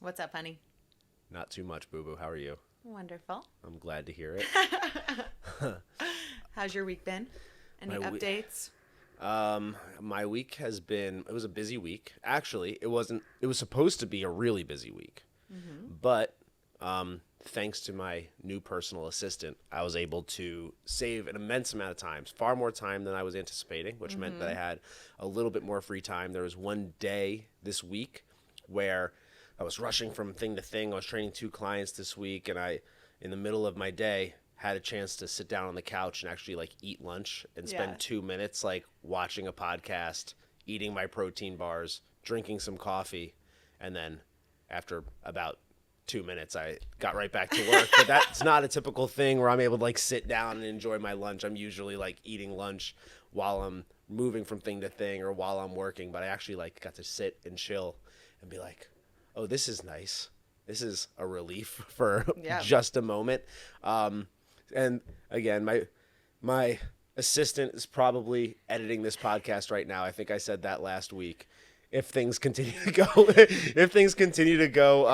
What's up, honey? Not too much, boo-boo. How are you? Wonderful. I'm glad to hear it. How's your week been? Any updates? My week has been, it was a busy week. Actually, it was supposed to be a really busy week. Mm-hmm. But thanks to my new personal assistant, I was able to save an immense amount of time, far more time than I was anticipating, which meant that I had a little bit more free time. There was one day this week where I was rushing from thing to thing. I was training 2 clients this week, and I, in the middle of my day, had a chance to sit down on the couch and actually like eat lunch and spend 2 minutes like watching a podcast, eating my protein bars, drinking some coffee, and then after about 2 minutes, I got right back to work. But that's not a typical thing where I'm able to like sit down and enjoy my lunch. I'm usually like eating lunch while I'm moving from thing to thing or while I'm working. But I actually like got to sit and chill and be like, oh, this is nice. This is a relief for just a moment. And again, my assistant is probably editing this podcast right now. I think I said that last week. If things continue to go,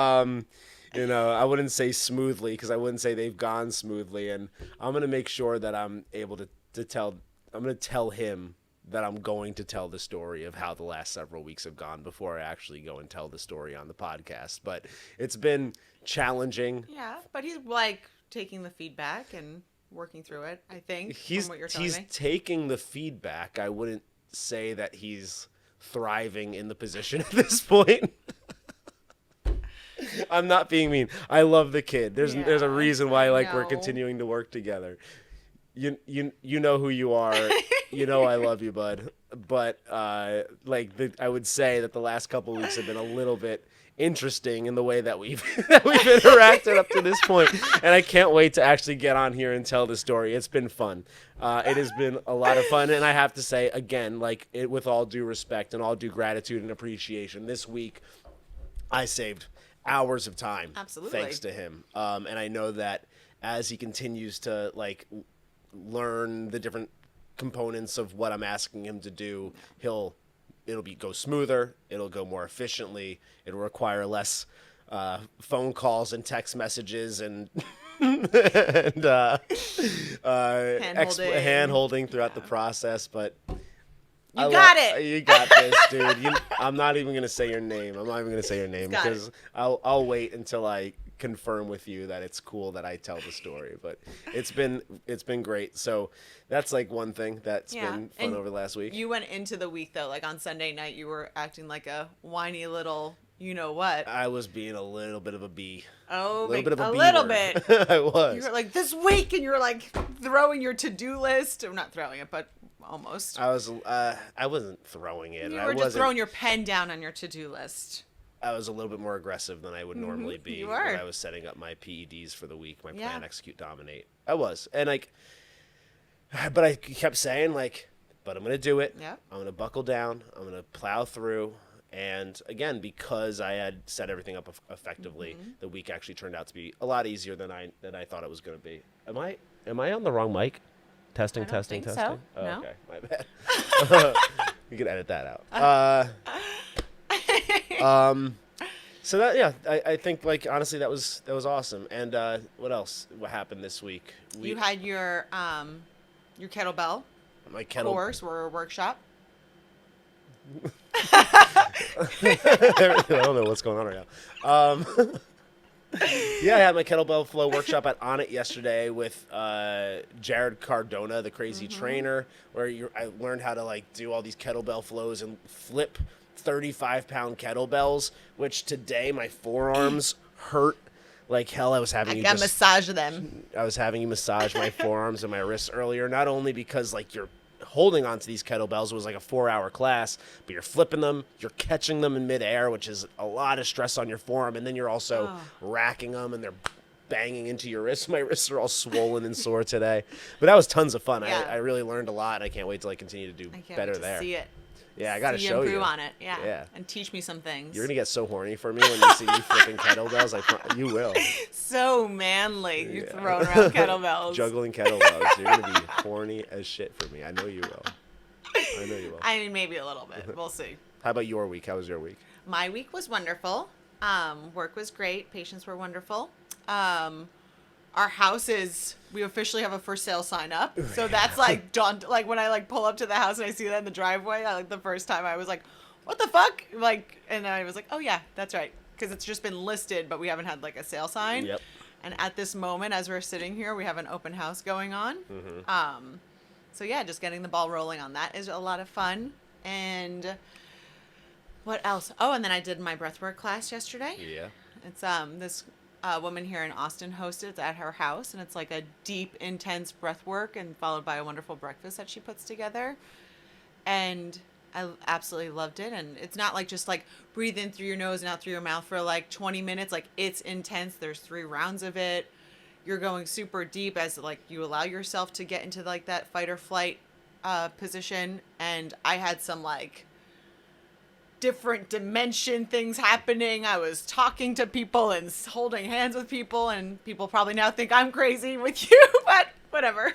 I wouldn't say smoothly, because I wouldn't say they've gone smoothly. And I'm going to make sure that I'm able to tell, I'm going to tell him that I'm going to tell the story of how the last several weeks have gone before I actually go and tell the story on the podcast. But it's been challenging. Yeah, but he's like taking the feedback and working through it, I think, from what you're telling me. He's taking the feedback. I wouldn't say that he's thriving in the position at this point. I'm not being mean. I love the kid. There's a reason why we're continuing to work together. You know who you are. You know I love you, bud. But I would say that the last couple of weeks have been a little bit interesting in the way that we've interacted up to this point, and I can't wait to actually get on here and tell the story. It's been fun. It has been a lot of fun, and I have to say again, with all due respect and all due gratitude and appreciation, this week I saved hours of time. Absolutely. Thanks to him. And I know that as he continues to learn the different components of what I'm asking him to do, it'll go smoother, it'll go more efficiently, it'll require less phone calls and text messages and hand-holding throughout the process. But you got it. You got this, dude. I'm not even gonna say your name. I'm not even gonna say your name because I'll wait until I confirm with you that it's cool that I tell the story. But it's been great. So that's one thing that's been fun over the last week. You went into the week though, on Sunday night, you were acting like a whiny little, you know what? I was being a little bit of a bee. Oh, a little bit. I was. You were like, this week, and you're throwing your to-do list. I'm not throwing it, but almost. I wasn't throwing it. You were just throwing your pen down on your to-do list. I was a little bit more aggressive than I would normally be you when were. I was setting up my PEDs for the week. My plan, execute, dominate. I was. And but I kept saying but I'm going to do it. Yep. I'm going to buckle down. I'm going to plow through. And again, because I had set everything up effectively, the week actually turned out to be a lot easier than I thought it was going to be. Am I on the wrong mic? Testing. So. Oh, No? okay, my bad. You can edit that out. So that, I think honestly that was awesome. And what else? What happened this week? You had your kettlebell course or workshop. I don't know what's going on right now. I had my kettlebell flow workshop at On It yesterday with Jared Cardona, the crazy trainer, where I learned how to do all these kettlebell flows and flip 35-pound kettlebells, which today my forearms hurt like hell. I was having massage them. I was having you massage my forearms and my wrists earlier, not only because you're holding onto these kettlebells, it was a 4-hour class, but you're flipping them, you're catching them in midair, which is a lot of stress on your forearm, and then you're also racking them, and they're banging into your wrists. My wrists are all swollen and sore today, but that was tons of fun. I really learned a lot, and I can't wait till I continue to do better there. See it. Yeah, I gotta show you. Improve on it. Yeah. And teach me some things. You're gonna get so horny for me when you see me flipping kettlebells. You will. So manly. You're throwing around kettlebells. Juggling kettlebells. You're gonna be horny as shit for me. I know you will. I mean, maybe a little bit. We'll see. How about your week? How was your week? My week was wonderful. Work was great. Patients were wonderful. Our house we officially have a for sale sign up. So that's like like when I like pull up to the house and I see that in the driveway, like the first time I was like, what the fuck? Like, and I was like, oh yeah, that's right. Cause it's just been listed, but we haven't had like a sale sign. Yep. And at this moment, as we're sitting here, we have an open house going on. So yeah, just getting the ball rolling on that is a lot of fun. And what else? Oh, and then I did my breathwork class yesterday. Yeah. It's this woman here in Austin hosted. It's at her house, and it's like a deep, intense breathwork, and followed by a wonderful breakfast that she puts together. And I absolutely loved it. And it's not like just like breathe in through your nose and out through your mouth for like 20 minutes. Like it's intense. There's 3 rounds of it. You're going super deep as like you allow yourself to get into like that fight or flight position. And I had some like different dimension things happening. I was talking to people and holding hands with people, and people probably now think I'm crazy with you, but whatever.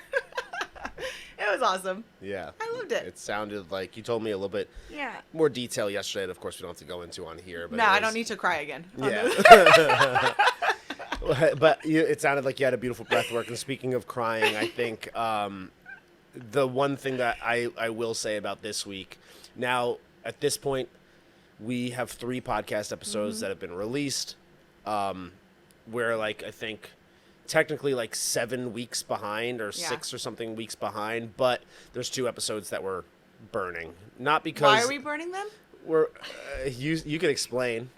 It was awesome. Yeah. I loved it. It sounded like you told me a little bit Yeah. more detail yesterday that of course we don't have to go into on here. But No, I don't need to cry again. Yeah. But it sounded like you had a beautiful breath work. And speaking of crying, I think the one thing that I will say about this week, now at this point, we have 3 podcast episodes that have been released. We're like, I think, technically like 7 weeks behind or 6 or something weeks behind. But there's 2 episodes that we're burning. Not because... Why are we burning them? We're you could explain.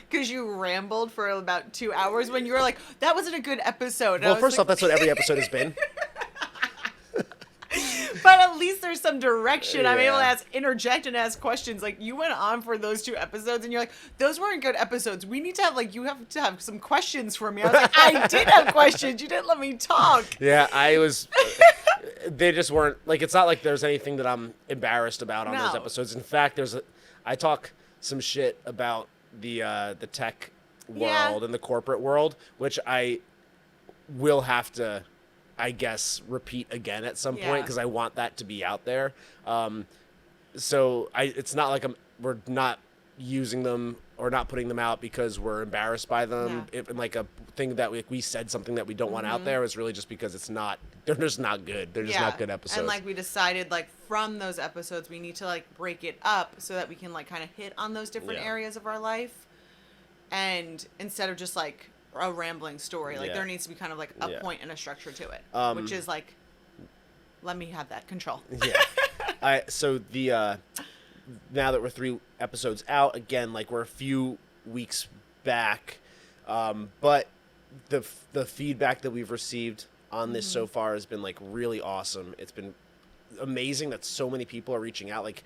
Because you rambled for about 2 hours when you were like, that wasn't a good episode. Well, first off, that's what every episode has been. But at least there's some direction. I'm able Yeah. to interject and ask questions. Like, you went on for those 2 episodes, and you're like, those weren't good episodes. We need to have, like, you have to have some questions for me. I was like, I did have questions. You didn't let me talk. Yeah, I was... They just weren't... Like, it's not like there's anything that I'm embarrassed about on those No. episodes. In fact, I talk some shit about the tech world and the corporate world, which I will have to... I guess repeat again at some point because I want that to be out there. So it's not like we're not using them or not putting them out because we're embarrassed by them. Yeah. If like a thing that we said something that we don't want out there is really just because they're just not good. They're just not good episodes. And like we decided like from those episodes we need to like break it up so that we can like kind of hit on those different areas of our life, and instead of just like a rambling story, like there needs to be kind of like a point and a structure to it, which is like, let me have that control. So the now that we're 3 episodes out, again, like we're a few weeks back, but the feedback that we've received on this so far has been like really awesome. It's been amazing that so many people are reaching out. Like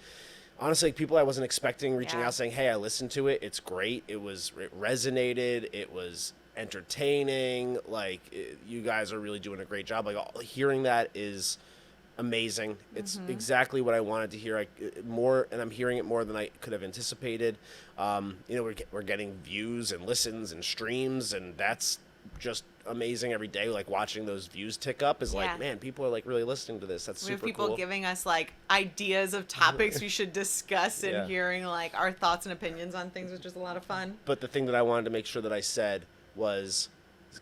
honestly, like, people I wasn't expecting reaching out saying, "Hey, I listened to it. It's great. It resonated. It was entertaining. Like you guys are really doing a great job." Like hearing that is amazing. It's exactly what I wanted to hear. And I'm hearing it more than I could have anticipated. We're getting views and listens and streams, and that's just amazing every day. Like watching those views tick up is like, man, people are like really listening to this. That's super cool. We have people giving us like ideas of topics we should discuss and hearing like our thoughts and opinions on things, which is a lot of fun. But the thing that I wanted to make sure that I said was,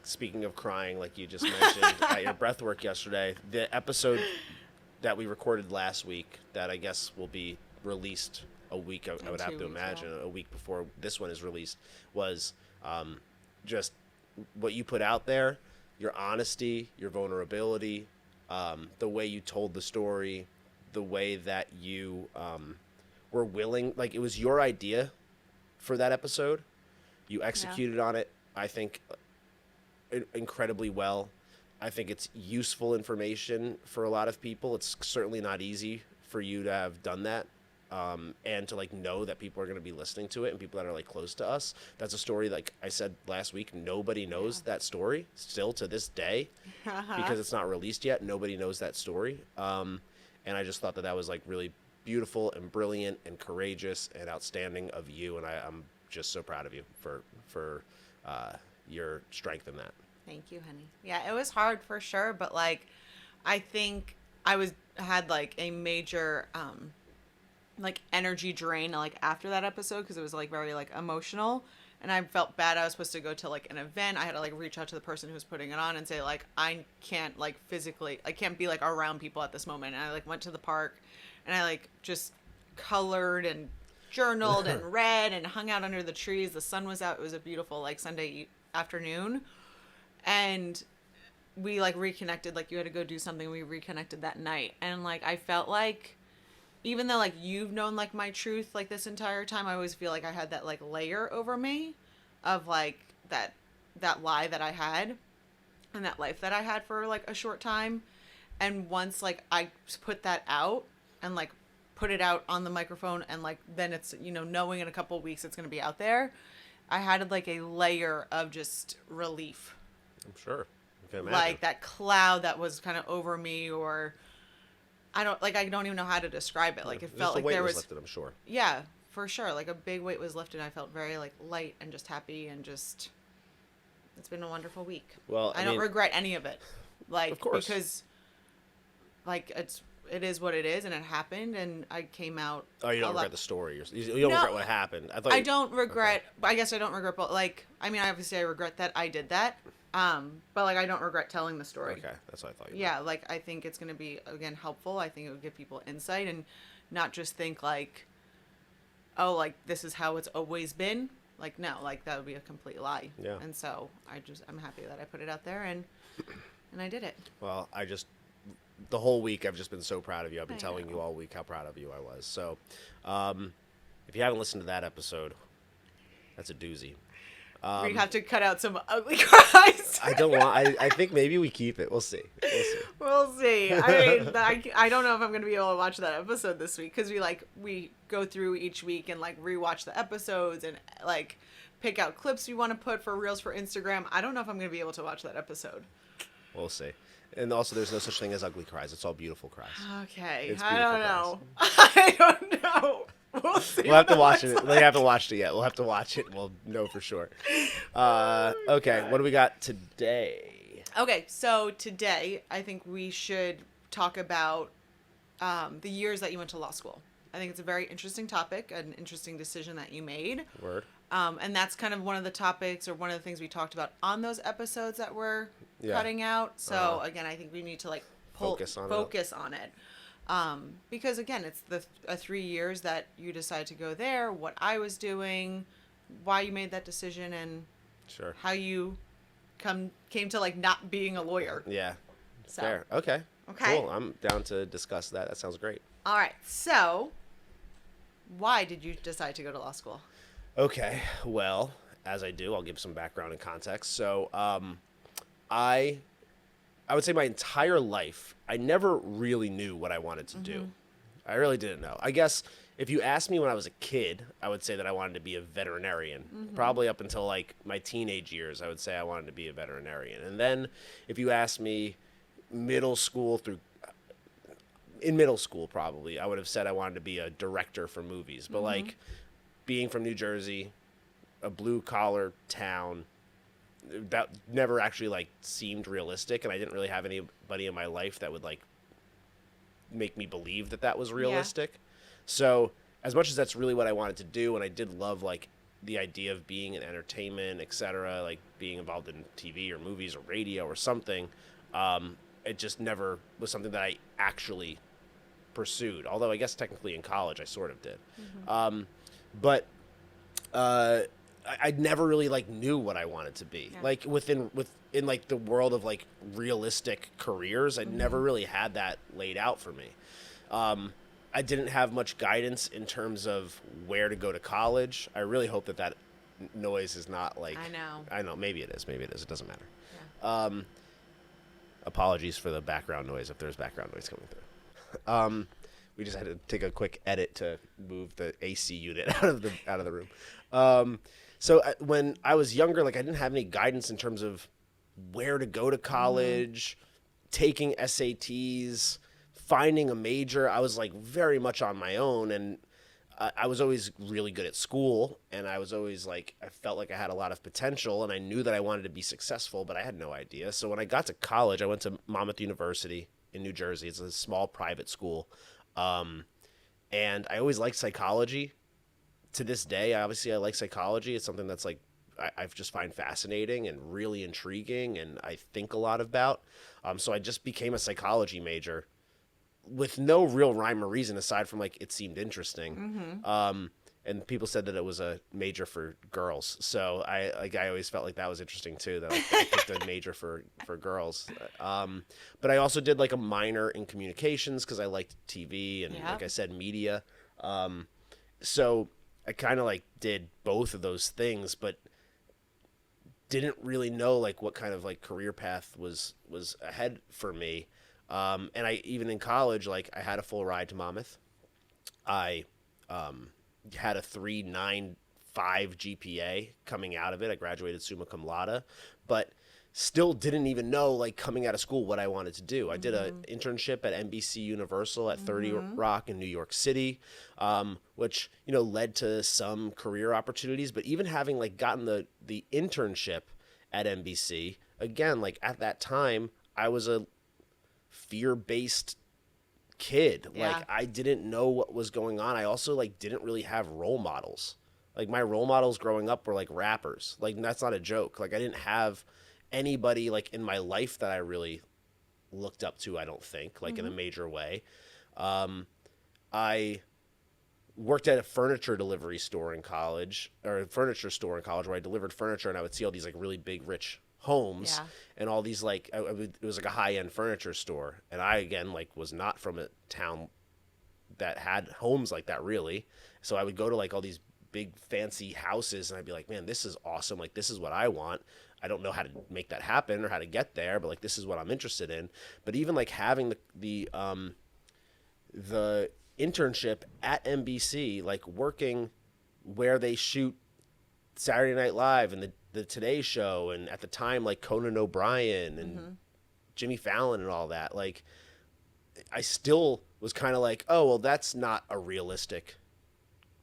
speaking of crying, like you just mentioned at your breathwork yesterday, the episode that we recorded last week that I guess will be released a week, I would have to imagine, a week before this one is released, was just what you put out there, your honesty, your vulnerability, the way you told the story, the way that you were willing, like it was your idea for that episode. You executed on it, I think, incredibly well. I think it's useful information for a lot of people. It's certainly not easy for you to have done that. And to like know that people are going to be listening to it and people that are like close to us. That's a story, like I said last week, nobody knows that story still to this day because it's not released yet. Nobody knows that story. And I just thought that was like really beautiful and brilliant and courageous and outstanding of you. And I'm just so proud of you for your strength in that. Thank you, honey. Yeah, it was hard for sure, but like I think I had like a major like energy drain like after that episode because it was like very like emotional, and I felt bad. I was supposed to go to like an event. I had to like reach out to the person who was putting it on and say like, I can't like physically, I can't be like around people at this moment. And I like went to the park and I like just colored and journaled and read and hung out under the trees. The sun was out. It was a beautiful like Sunday afternoon. And we like reconnected. Like you had to go do something. We reconnected that night. And like I felt like, even though like you've known like my truth like this entire time, I always feel like I had that like layer over me of like that lie that I had and that life that I had for like a short time. And once like I put that out and like put it out on the microphone and like then it's, you know, knowing in a couple of weeks it's going to be out there, I had like a layer of just relief. I'm sure. I can imagine. Like that cloud that was kind of over me, or I don't even know how to describe it. Like it felt like there was lifted, I'm sure. Yeah, for sure. Like a big weight was lifted. I felt very like light and just happy and just it's been a wonderful week. Well, I don't regret any of it. Like of course. Because like it is what it is and it happened and I came out. Oh, you don't regret the story. You don't regret what happened. I don't regret. Okay. I guess I don't regret. But like, I mean, obviously, I regret that I did that. But like, I don't regret telling the story. Okay, that's what I thought. Yeah, like I think it's gonna be again helpful. I think it would give people insight and not just think like, oh, like this is how it's always been. Like no, like that would be a complete lie. Yeah. And so I'm happy that I put it out there and I did it. Well, the whole week I've just been so proud of you. I've been telling you all week how proud of you I was. So, if you haven't listened to that episode, that's a doozy. We have to cut out some ugly cries. I don't want. I think maybe we keep it. We'll see. We'll see. I mean, I don't know if I'm gonna be able to watch that episode this week because we go through each week and like rewatch the episodes and like pick out clips we want to put for reels for Instagram. I don't know if I'm gonna be able to watch that episode. We'll see. And also, there's no such thing as ugly cries. It's all beautiful cries. Okay. It's I don't know. cries. I don't know. We'll see. We'll have to watch it. We haven't watched it yet. We'll have to watch it. We'll know for sure. Okay. What do we got today? Okay. So today, I think we should talk about the years that you went to law school. I think it's a very interesting topic, an interesting decision that you made. Word. And that's kind of one of the topics or one of the things we talked about on those episodes that we're cutting out. So again, I think we need to like focus on it. Because again, it's the 3 years that you decided to go there, what I was doing, why you made that decision, and sure how you came to like not being a lawyer. Yeah. So. Fair. Okay. Okay. Cool. I'm down to discuss that. That sounds great. All right. So, why did you decide to go to law school? Okay. Well, as I do, I'll give some background and context. So, I would say my entire life, I never really knew what I wanted to do. I really didn't know. I guess if you asked me when I was a kid, I would say that I wanted to be a veterinarian. Probably up until like my teenage years, I would say I wanted to be a veterinarian. And then if you asked me in middle school, probably, I would have said I wanted to be a director for movies. But like being from New Jersey, a blue collar town, that never actually like seemed realistic, and I didn't really have anybody in my life that would like make me believe that was realistic. Yeah. So as much as that's really what I wanted to do, and I did love like the idea of being in entertainment, etc., like being involved in TV or movies or radio or something, it just never was something that I actually pursued. Although I guess technically in college I sort of did. But I never really like knew what I wanted to be. Yeah. Like within like the world of like realistic careers, I never really had that laid out for me. I didn't have much guidance in terms of where to go to college. I really hope that noise is not like. I know. Maybe it is. It doesn't matter. Yeah. Apologies for the background noise if there's background noise coming through. We just had to take a quick edit to move the AC unit out of the room. So when I was younger, like I didn't have any guidance in terms of where to go to college, taking SATs, finding a major. I was like very much on my own, and I was always really good at school, and I was always like, I felt like I had a lot of potential, and I knew that I wanted to be successful, but I had no idea. So when I got to college, I went to Monmouth University in New Jersey. It's a small private school. And I always liked psychology. To this day, obviously, I like psychology. It's something that's like I've just find fascinating and really intriguing, and I think a lot about. So I just became a psychology major with no real rhyme or reason aside from like it seemed interesting. And people said that it was a major for girls, so I always felt like that was interesting too. That I picked a major for girls, but I also did like a minor in communications because I liked TV and Yeah. like I said, media. So I kind of like did both of those things, but didn't really know like what kind of like career path was ahead for me. And I even in college, like I had a full ride to Monmouth. I had a 3.95 GPA coming out of it. I graduated summa cum laude, but still didn't even know like coming out of school what I wanted to do. I did an internship at NBC Universal at 30 Rock in New York City, which led to some career opportunities. But even having like gotten the internship at NBC, again, like at that time, I was a fear-based kid. Yeah. Like I didn't know what was going on. I also like didn't really have role models. Like my role models growing up were like rappers. Like that's not a joke. Like I didn't have anybody like in my life that I really looked up to, I don't think, like in a major way. I worked at a furniture delivery store in college, or a furniture store in college, where I delivered furniture, and I would see all these like really big rich homes Yeah. and all these like it was like a high-end furniture store, and I again like was not from a town that had homes like that really. So I would go to like all these big fancy houses and I'd be like, man, this is awesome. Like this is what I want. I don't know how to make that happen or how to get there, but like this is what I'm interested in. But even like having the internship at NBC, like working where they shoot Saturday Night Live and the Today Show, and at the time like Conan O'Brien and Jimmy Fallon and all that, like I still was kind of like, oh well, that's not a realistic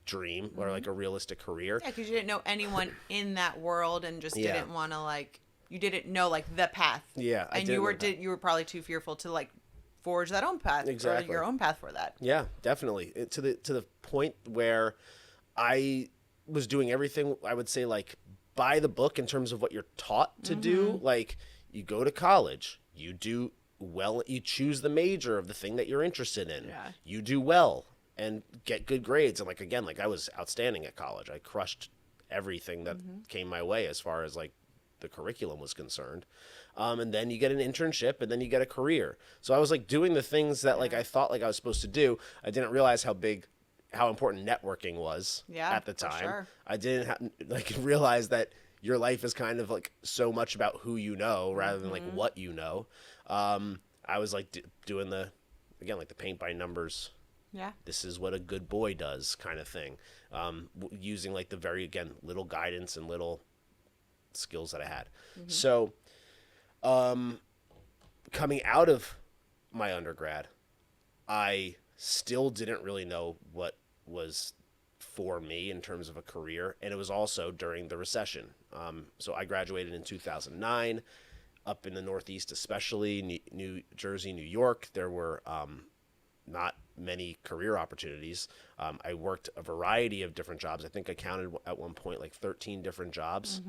dream or like a realistic career. Yeah, because you didn't know anyone in that world and just Yeah. didn't want to like you didn't know like the path. Yeah, I and didn't you were know that. you were probably too fearful to like forge that own path Exactly. or your own path for that. Yeah, definitely. To the point where I was doing everything, I would say like by the book in terms of what you're taught to do. Like you go to college, you do well, you choose the major of the thing that you're interested in. Yeah. You do well and get good grades. And like again, like I was outstanding at college. I crushed everything that came my way as far as like the curriculum was concerned. And then you get an internship and then you get a career. So I was like doing the things that like I thought like I was supposed to do. I didn't realize how important networking was at the for time. sure. I didn't like realize that your life is kind of like so much about who you know rather than like what you know. I was like doing again, like the paint by numbers. Yeah. This is what a good boy does kind of thing. Using like the very, again, little guidance and little skills that I had. So, coming out of my undergrad, I still didn't really know what was for me in terms of a career. And it was also during the recession. So I graduated in 2009 up in the Northeast, especially New Jersey, New York. There were not many career opportunities. I worked a variety of different jobs. I think I counted at one point like 13 different jobs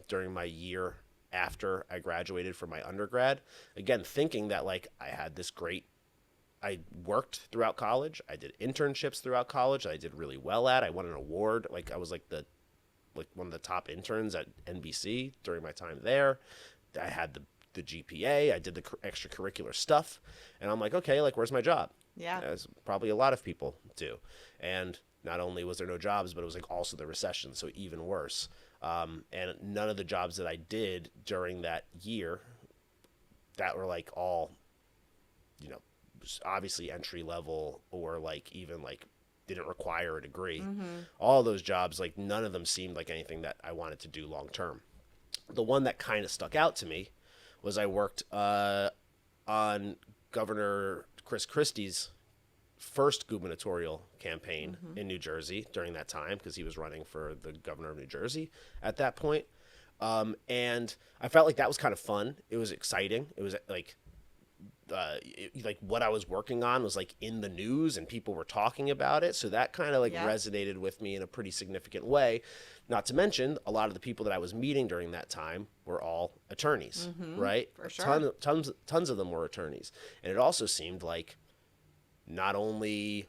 during my year after I graduated from my undergrad. Again, thinking that like I worked throughout college. I did internships throughout college. I did really well at. I won an award. Like I was like one of the top interns at NBC during my time there. I had the GPA. I did the extracurricular stuff, and I'm like, okay, like where's my job? Yeah. As probably a lot of people do. And not only was there no jobs, but it was like also the recession, so even worse. And none of the jobs that I did during that year that were like all, obviously entry level or like even like didn't require a degree. All those jobs, like none of them seemed like anything that I wanted to do long term. The one that kind of stuck out to me was I worked on Governor Chris Christie's first gubernatorial campaign in New Jersey during that time because he was running for the governor of New Jersey at that point. And I felt like that was kind of fun. It was exciting. It was like like what I was working on was like in the news and people were talking about it. So that kind of like resonated with me in a pretty significant way. Not to mention a lot of the people that I was meeting during that time were all attorneys, right? For sure. Tons of them were attorneys. And it also seemed like not only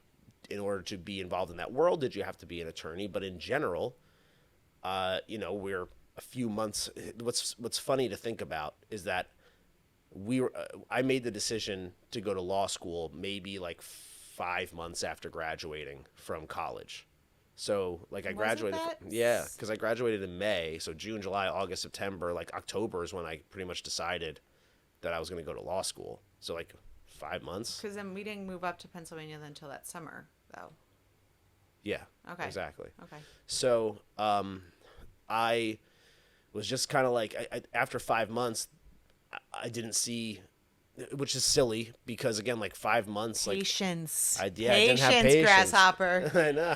in order to be involved in that world did you have to be an attorney, but in general, we're a few months. What's funny to think about is that I made the decision to go to law school maybe like 5 months after graduating from college. So like I graduated, because I graduated in May. So June, July, August, September, like October is when I pretty much decided that I was going to go to law school. So like 5 months. Because then we didn't move up to Pennsylvania then until that summer, though. Yeah. Okay. Exactly. Okay. So I was just kind of like after 5 months. I didn't see, which is silly because again, like 5 months, patience. I didn't have patience. Grasshopper. I know.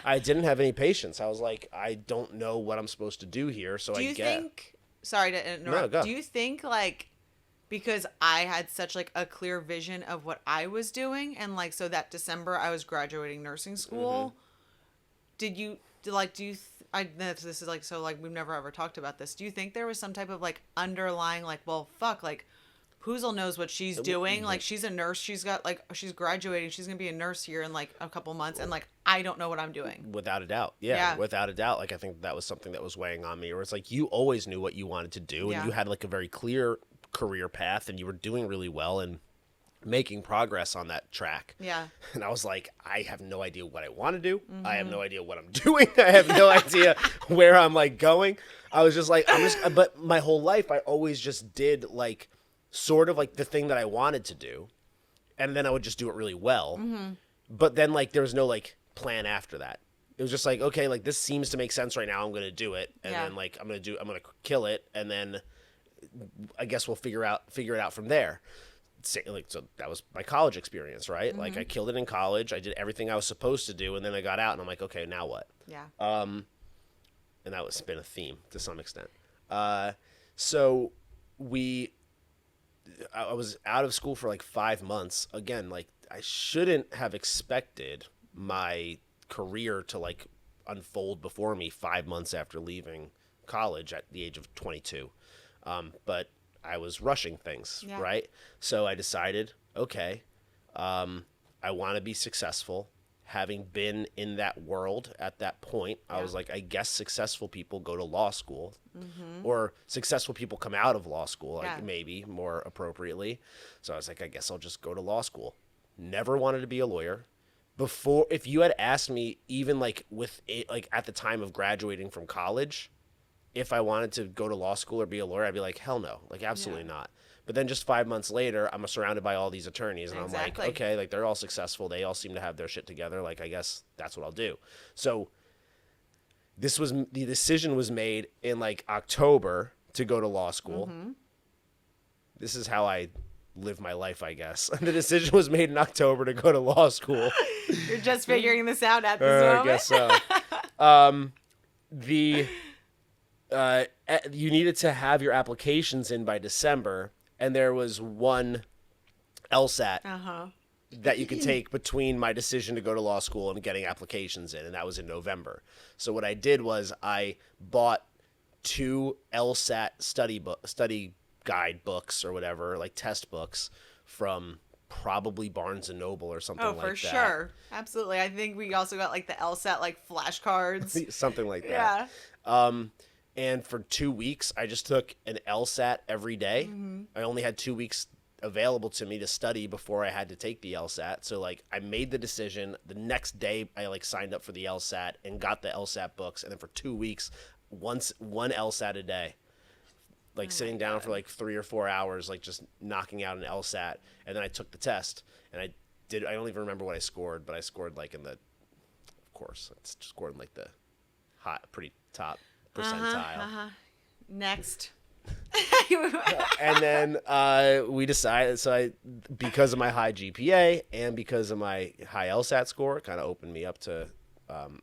I didn't have any patience. I was like, I don't know what I'm supposed to do here. So do you think? Sorry to interrupt. No, go. Do you think like because I had such like a clear vision of what I was doing, and like so that December I was graduating nursing school. Did you like? Do you? I know this is like so like we've never ever talked about this. Do you think there was some type of like underlying like well fuck like Poozle knows what she's doing, like she's a nurse, she's got like she's graduating, she's gonna be a nurse here in like a couple months, and like I don't know what I'm doing. Without a doubt, yeah, without a doubt. Like I think that was something that was weighing on me, where it's like you always knew what you wanted to do, and you had like a very clear career path, and you were doing really well and making progress on that track. Yeah. And I was like, I have no idea what I want to do. I have no idea what I'm doing. I have no idea where I'm like going. I was just like, but my whole life, I always just did like sort of like the thing that I wanted to do. And then I would just do it really well. But then like, there was no like plan after that. It was just like, okay, like this seems to make sense right now. I'm going to do it. And then like, I'm going to kill it. And then I guess we'll figure it out from there. So that was my college experience, right? Like I killed it in college. I did everything I was supposed to do, and then I got out, and I'm like, okay, now what? Yeah. And that was been a theme to some extent. So I was out of school for like 5 months. Again, like I shouldn't have expected my career to like unfold before me 5 months after leaving college at the age of 22. But I was rushing things, right? So I decided, okay, I want to be successful. Having been in that world at that point, I was like, I guess successful people go to law school, or successful people come out of law school, like maybe more appropriately. So I was like, I guess I'll just go to law school. Never wanted to be a lawyer. Before, if you had asked me, even like with it, like at the time of graduating from college, if I wanted to go to law school or be a lawyer, I'd be like, hell no, like absolutely not. But then just 5 months later, I'm surrounded by all these attorneys, and I'm like, okay, like they're all successful. They all seem to have their shit together. Like, I guess that's what I'll do. So the decision was made in like October to go to law school. This is how I live my life, I guess. The decision was made in October to go to law school. You're just figuring this out at this moment. I guess so. You needed to have your applications in by December, and there was one LSAT that you could take between my decision to go to law school and getting applications in, and that was in November. So what I did was I bought 2 LSAT study guide books or whatever, like test books from probably Barnes and Noble or something like that. Oh, for sure. Absolutely. I think we also got like the LSAT like flashcards. Something like that. Yeah. And for 2 weeks, I just took an LSAT every day. I only had 2 weeks available to me to study before I had to take the LSAT. So like I made the decision. The next day, I like signed up for the LSAT and got the LSAT books. And then for 2 weeks, one LSAT a day, like sitting down for like 3 or 4 hours, like just knocking out an LSAT. And then I took the test, and I don't even remember what I scored, but I scored like of course, I scored in like the pretty top percentile. Next. And then we decided, because of my high GPA and because of my high LSAT score, it kind of opened me up to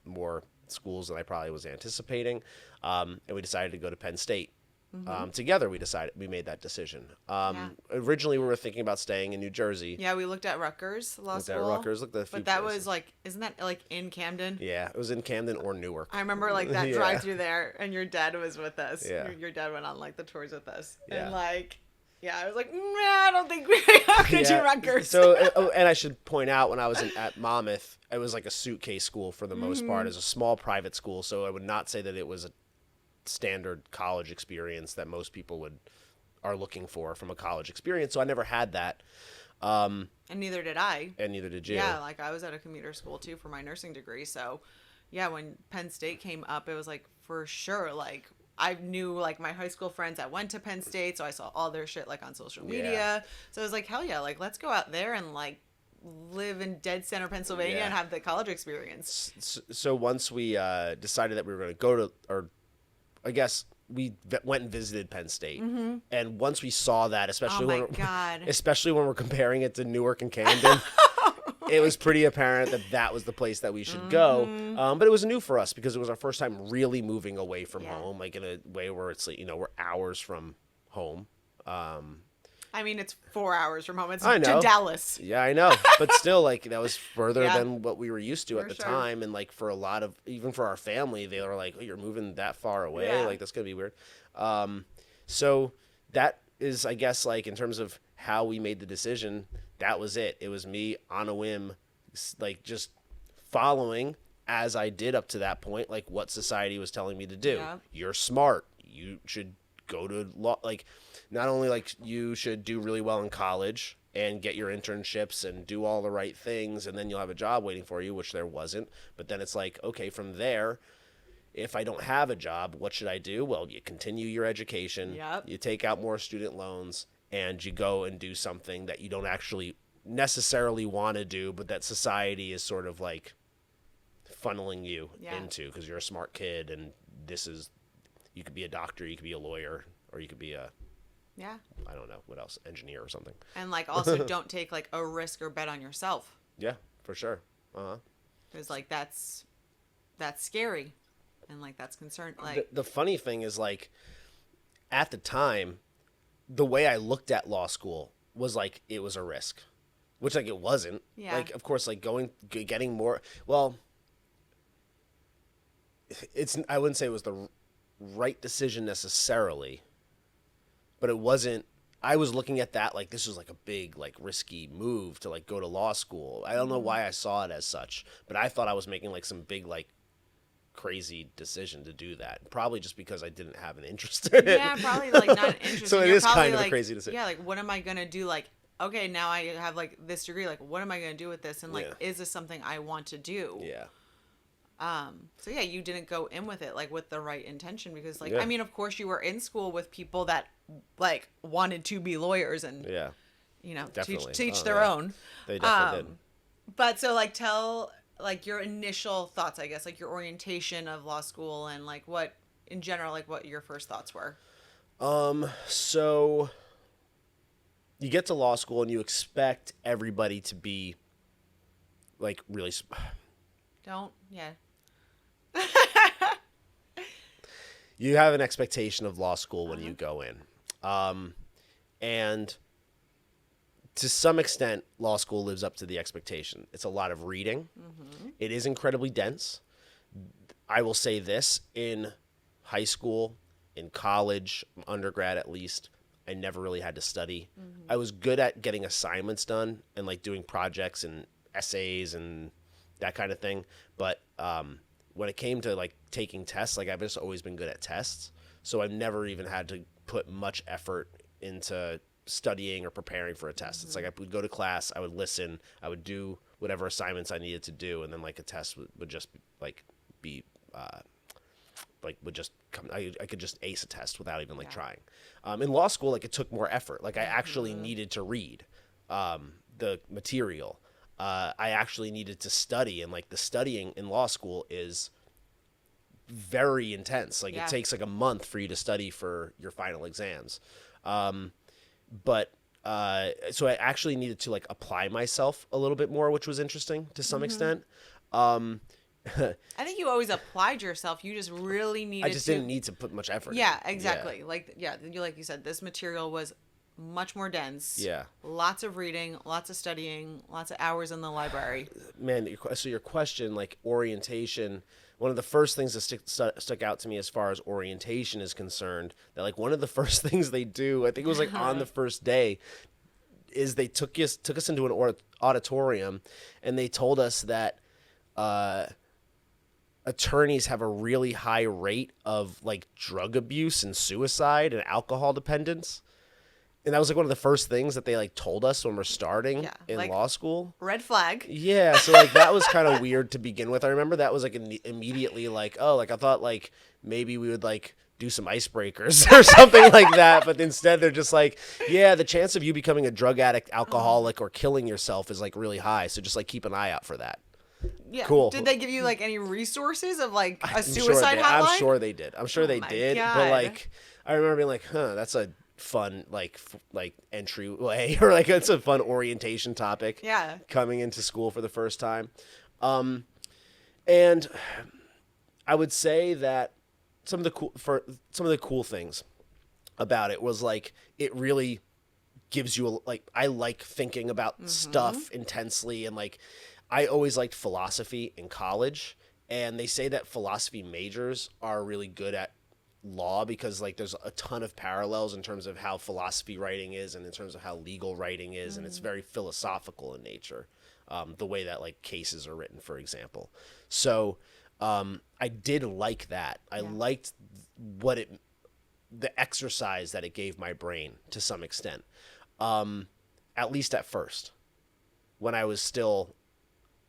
more schools than I probably was anticipating. And we decided to go to Penn State. Together we made that decision. Originally we were thinking about staying in New Jersey. Yeah, we looked at Rutgers Law Looked School. at Rutgers, looked at a few But that places. was like, isn't that like in Camden? Yeah, it was in Camden or Newark. I remember like that Yeah. drive through there, and your dad was with us. Yeah. Your dad went on like the tours with us, Yeah. and like, yeah, I was like, I don't think we could do Rutgers. So, and I should point out, when I was at Monmouth, it was like a suitcase school for the most part. It was a small private school, so I would not say that it was a standard college experience that most people are looking for from a college experience. So I never had that. And neither did I. And neither did you. Yeah, like I was at a commuter school too for my nursing degree. So, yeah, when Penn State came up, it was like for sure. Like I knew like my high school friends that went to Penn State, so I saw all their shit like on social media. Yeah. So I was like, hell yeah, like let's go out there and like live in dead center Pennsylvania and have the college experience. So once we decided that we were going to go to, or I guess we went and visited Penn State, and once we saw that, especially especially when we're comparing it to Newark and Camden, it was pretty apparent that that was the place that we should go. But it was new for us because it was our first time really moving away from home, like in a way where it's like, we're hours from home. I mean, it's 4 hours from home. It's I know. to Dallas. Yeah, I know. But still, like, that was further than what we were used to at the time. And, like, for a lot of, even for our family, they were like, oh, you're moving that far away? Yeah. Like, that's going to be weird. So that is, I guess, like, in terms of how we made the decision, that was it. It was me on a whim, like, just following, as I did up to that point, like, what society was telling me to do. Yeah. You're smart. You should go to law. Like, not only like you should do really well in college and get your internships and do all the right things, and then you'll have a job waiting for you, which there wasn't. But then it's like, okay, from there, if I don't have a job, what should I do? Well, you continue your education, you take out more student loans, and you go and do something that you don't actually necessarily want to do, but that society is sort of like funneling you into because you're a smart kid, and you could be a doctor, you could be a lawyer, or you could be I don't know what else, engineer or something. And like also don't take like a risk or bet on yourself. Yeah, for sure. Because like that's scary, and like that's concerned. Like the funny thing is, like, at the time, the way I looked at law school was like it was a risk, which like it wasn't. Yeah. Like, of course, like getting more. Well, I wouldn't say it was the right decision necessarily, but it wasn't. I was looking at that like this was like a big, like, risky move to like go to law school. I don't know why I saw it as such, but I thought I was making like some big, like, crazy decision to do that. Probably just because I didn't have an interest in it. Yeah, probably like not interested. So it is kind of a crazy decision. Yeah, like what am I gonna do? Like, okay, now I have like this degree. Like, what am I gonna do with this? And like, is this something I want to do? Yeah. So yeah, you didn't go in with it like with the right intention because like I mean, of course you were in school with people that like wanted to be lawyers and teach their own. They definitely did. But so like tell like your initial thoughts, I guess, like your orientation of law school and like what in general, like what your first thoughts were. So you get to law school and you expect everybody to be like really you have an expectation of law school when you go in. And to some extent, law school lives up to the expectation. It's a lot of reading. It is incredibly dense. I will say this, in high school, in college, undergrad at least, I never really had to study. I was good at getting assignments done and like doing projects and essays and that kind of thing. But when it came to like taking tests, like I've just always been good at tests. So I've never even had to put much effort into studying or preparing for a test. It's like I would go to class, I would listen, I would do whatever assignments I needed to do, and then like a test would just would just come. I could just ace a test without even like trying. In law school, like it took more effort. Like I actually needed to read the material. I actually needed to study, and like the studying in law school is very intense. Like it takes like a month for you to study for your final exams. But so I actually needed to like apply myself a little bit more, which was interesting to some extent. I think you always applied yourself. You just really needed I just to. didn't need to put much effort Yeah, in. exactly. Like you said, this material was much more dense. Yeah. Lots of reading, lots of studying, lots of hours in the library. Man, so your question, like orientation, one of the first things that stuck out to me as far as orientation is concerned, that like one of the first things they do, I think it was like on the first day, is they took us into an auditorium, and they told us that attorneys have a really high rate of like drug abuse and suicide and alcohol dependence. And that was like one of the first things that they like told us when we're starting in like, law school. Red flag. Yeah, so like that was kind of weird to begin with. I remember that was like immediately like, oh, like I thought like maybe we would like do some icebreakers or something like that, but instead they're just like, yeah, the chance of you becoming a drug addict, alcoholic, or killing yourself is like really high, so just like keep an eye out for that. Yeah. Cool. Did they give you like any resources of like a I'm suicide hotline? I'm sure they did. I'm sure they did. God. But like, I remember being like, that's a fun like entryway, or like it's a fun orientation topic. Yeah. Coming into school for the first time, and I would say that some of the cool things about it was like it really gives you I like thinking about stuff intensely, and like I always liked philosophy in college, and they say that philosophy majors are really good at law because like there's a ton of parallels in terms of how philosophy writing is and in terms of how legal writing is, and it's very philosophical in nature, the way that like cases are written, for example. So I did like that. I liked the exercise that it gave my brain to some extent, at least at first, when I was still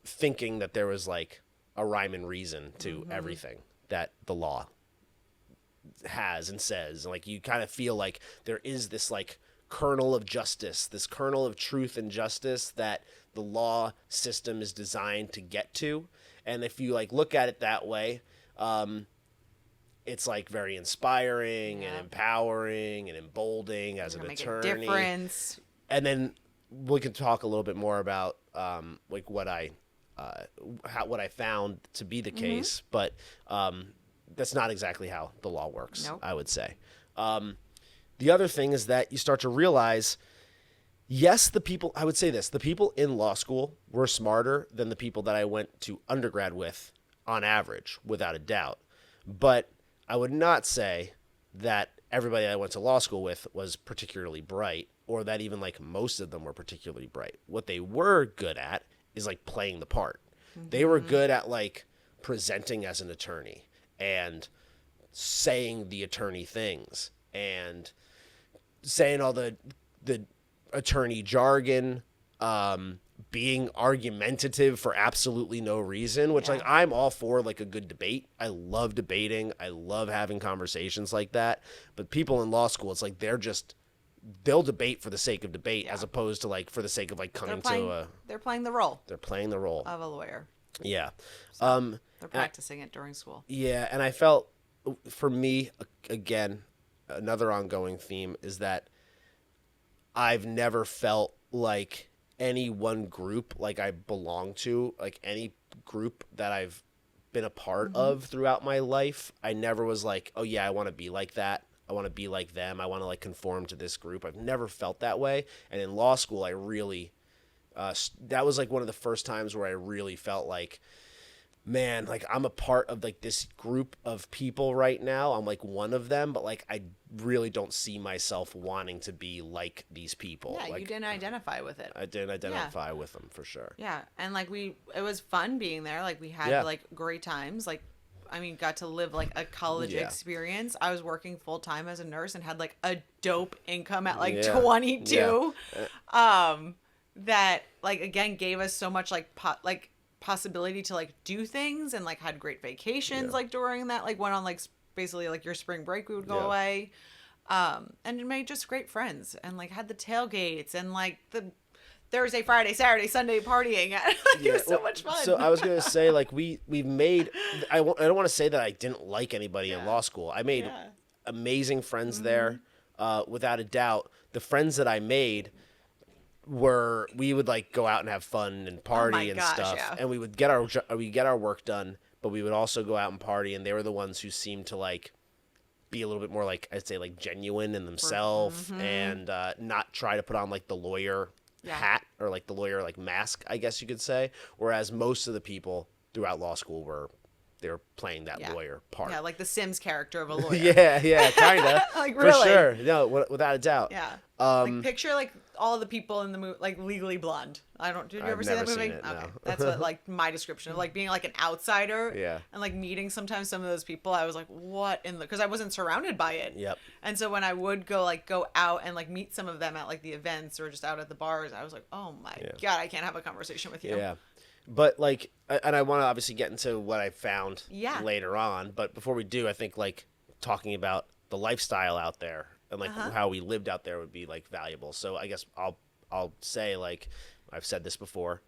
thinking that there was like a rhyme and reason to everything that the law has and says. Like you kind of feel like there is this like kernel of justice, this kernel of truth and justice that the law system is designed to get to. And if you like look at it that way, it's like very inspiring and empowering and emboldening as an attorney. Make a difference. And then we can talk a little bit more about like what I found to be the case, but that's not exactly how the law works. Nope. I would say. The other thing is that you start to realize, yes, the people in law school were smarter than the people that I went to undergrad with on average, without a doubt. But I would not say that everybody I went to law school with was particularly bright, or that even like most of them were particularly bright. What they were good at is like playing the part. They were good at like presenting as an attorney and saying the attorney things and saying all the attorney jargon, being argumentative for absolutely no reason, which like I'm all for like a good debate. I love debating. I love having conversations like that. But people in law school, it's like they'll debate for the sake of debate as opposed to like for the sake of like coming they're playing the role. They're playing the role of a lawyer. Yeah. So they're practicing it during school. Yeah, and I felt, for me, again, another ongoing theme is that I've never felt like any one group like I belong to, like any group that I've been a part of throughout my life. I never was like, oh yeah, I want to be like that. I want to be like them. I want to like conform to this group. I've never felt that way. And in law school, I really, that was like one of the first times where I really felt like, man, like I'm a part of like this group of people right now. I'm like one of them, but like I really don't see myself wanting to be like these people. Yeah, like, you didn't identify with it. I didn't identify with them for sure. Yeah, and like it was fun being there. Like we had like great times. Like, I mean, got to live like a college experience. I was working full time as a nurse and had like a dope income at like 22. That like again gave us so much like possibility to like do things, and like had great vacations like during that, like went on like basically like your spring break we would go away, and it made just great friends, and like had the tailgates and like the Thursday, Friday, Saturday, Sunday partying. It was so much fun. So I was gonna say like we've made, I don't want to say that I didn't like anybody in law school. I made amazing friends there, without a doubt. The friends that I made we would like go out and have fun and party and stuff, and we would get our work done, but we would also go out and party, and they were the ones who seemed to like be a little bit more like, I'd say, like genuine in themselves, and not try to put on like the lawyer hat or like the lawyer like mask, I guess you could say. Whereas most of the people throughout law school they were playing that lawyer part. Yeah, like the Sims character of a lawyer. yeah, kind of. Like, for really? sure. No, without a doubt. Yeah. Like picture like all the people in the movie, like Legally Blonde. Did you ever see that never movie? seen it, no. Okay, that's what like my description of like being like an outsider. Yeah. And like meeting sometimes some of those people, I was like, what in the? Because I wasn't surrounded by it. Yep. And so when I would go out and like meet some of them at like the events or just out at the bars, I was like, oh my god, I can't have a conversation with you. Yeah. But like, and I want to obviously get into what I found later on. But before we do, I think like talking about the lifestyle out there and like how we lived out there would be like valuable. So I guess I'll say, like I've said this before,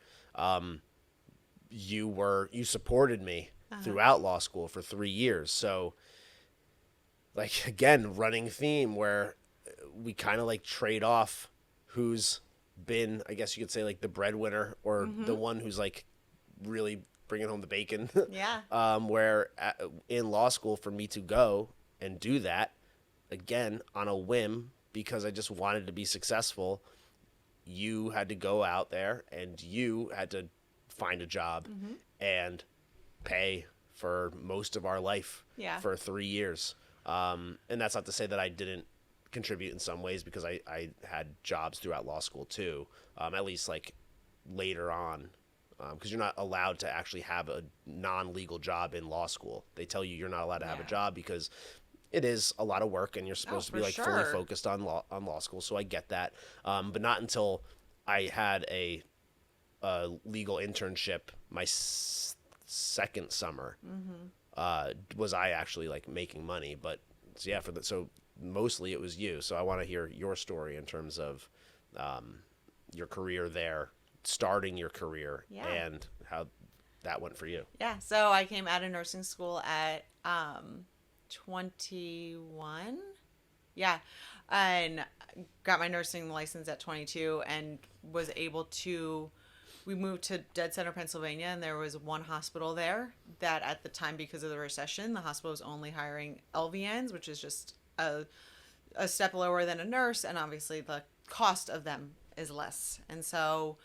you supported me throughout law school for 3 years. So like, again, running theme where we kind of like trade off who's been, I guess you could say, like the breadwinner or the one who's like really bringing home the bacon. Yeah. Where in law school, for me to go and do that again on a whim because I just wanted to be successful, you had to go out there and you had to find a job and pay for most of our life for 3 years. And that's not to say that I didn't contribute in some ways, because I had jobs throughout law school too, at least like later on, because you're not allowed to actually have a non-legal job in law school. They tell you you're not allowed to have a job because it is a lot of work and you're supposed to be like fully focused on law school. So I get that. But not until I had a legal internship my second summer was I actually like making money. But so mostly it was you. So I want to hear your story in terms of your career there, starting your career, and how that went for you. Yeah. So I came out of nursing school at 21. Yeah. And got my nursing license at 22 and was able to, we moved to Dead Center, Pennsylvania, and there was one hospital there that at the time, because of the recession, the hospital was only hiring LVNs, which is just a step lower than a nurse, and obviously the cost of them is less. And so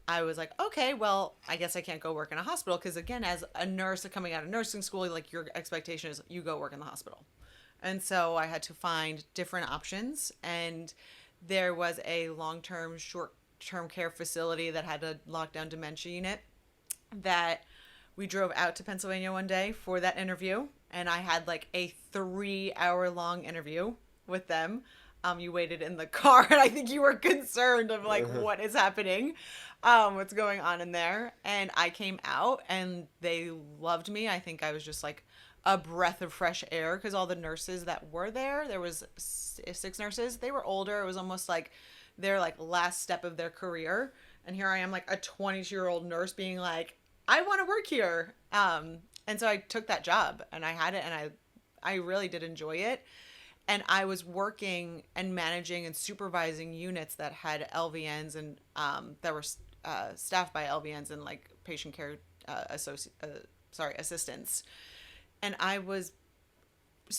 I was like, okay, well, I guess I can't go work in a hospital, because again, as a nurse coming out of nursing school, like your expectation is you go work in the hospital. And so I had to find different options, and there was a long-term, short-term care facility that had a lockdown dementia unit that we drove out to Pennsylvania one day for that interview, and I had like a 3-hour-long interview with them. You waited in the car, and I think you were concerned of like what is happening, what's going on in there. And I came out, and they loved me. I think I was just like a breath of fresh air, because all the nurses that were there was 6 nurses. They were older. It was almost like their like last step of their career. And here I am, like a 22-year-old nurse being like, I want to work here. And so I took that job, and I had it, and I really did enjoy it. And I was working and managing and supervising units that had LVNs and that were staffed by LVNs and like patient care assistants. And I was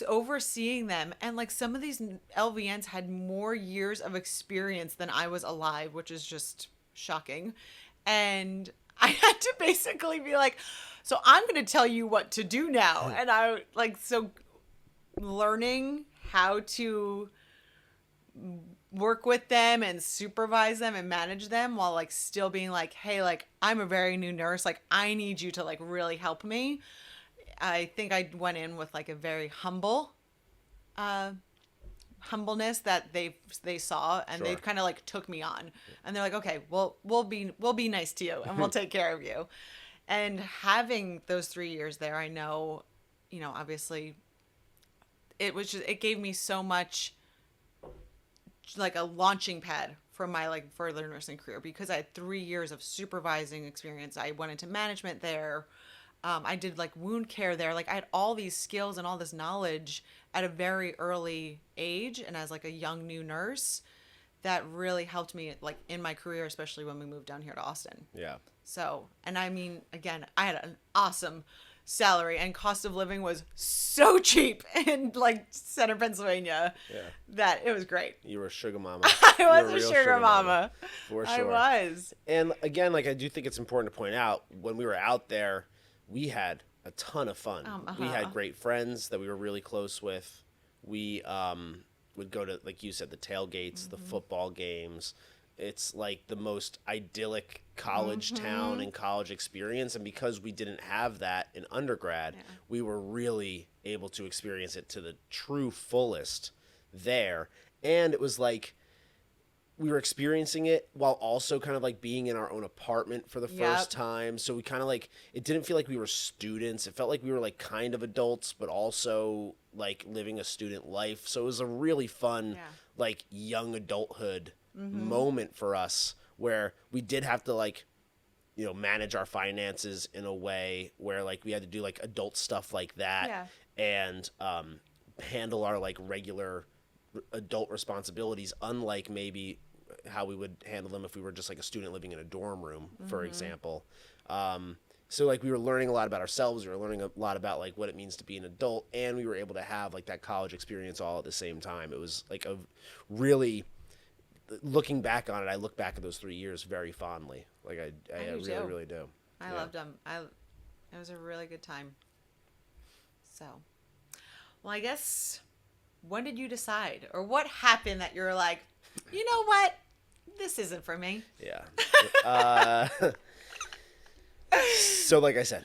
overseeing them, and like some of these LVNs had more years of experience than I was alive, which is just shocking. And I had to basically be like, so I'm going to tell you what to do now. And I like, so learning how to work with them and supervise them and manage them while like still being like, hey, like I'm a very new nurse. Like I need you to like really help me. I think I went in with like a very humbleness that they saw, and they kind of like took me on, and they're like, okay, well, we'll be nice to you and we'll take care of you. And having those 3 years there, I know, obviously it gave me so much, like a launching pad for my like further nursing career, because I had 3 years of supervising experience. I went into management there. I did like wound care there. Like I had all these skills and all this knowledge at a very early age, and as like a young new nurse, that really helped me like in my career, especially when we moved down here to Austin. Yeah. So, and I mean, again, I had an awesome salary, and cost of living was so cheap in like center Pennsylvania that it was great. You were a sugar mama. I was a sugar mama. For I sure. was. And again, like I do think it's important to point out, when we were out there, we had a ton of fun. We had great friends that we were really close with. We would go to, like you said, the tailgates, the football games. It's like the most idyllic college town and college experience. And because we didn't have that in undergrad, we were really able to experience it to the true fullest there. And it was like we were experiencing it while also kind of like being in our own apartment for the first time. So we kind of like, it didn't feel like we were students. It felt like we were like kind of adults, but also like living a student life. So it was a really fun, like young adulthood moment for us, where we did have to like, you know, manage our finances in a way where like we had to do like adult stuff like that and handle our like regular adult responsibilities, unlike maybe how we would handle them if we were just like a student living in a dorm room, for example. So like we were learning a lot about ourselves. We were learning a lot about like what it means to be an adult, and we were able to have like that college experience all at the same time. It was like a really, looking back on it, I look back at those 3 years very fondly. Like I really do. I loved them. It was a really good time. So, well, I guess, when did you decide, or what happened that you're like, you know what, this isn't for me? Yeah. So like I said,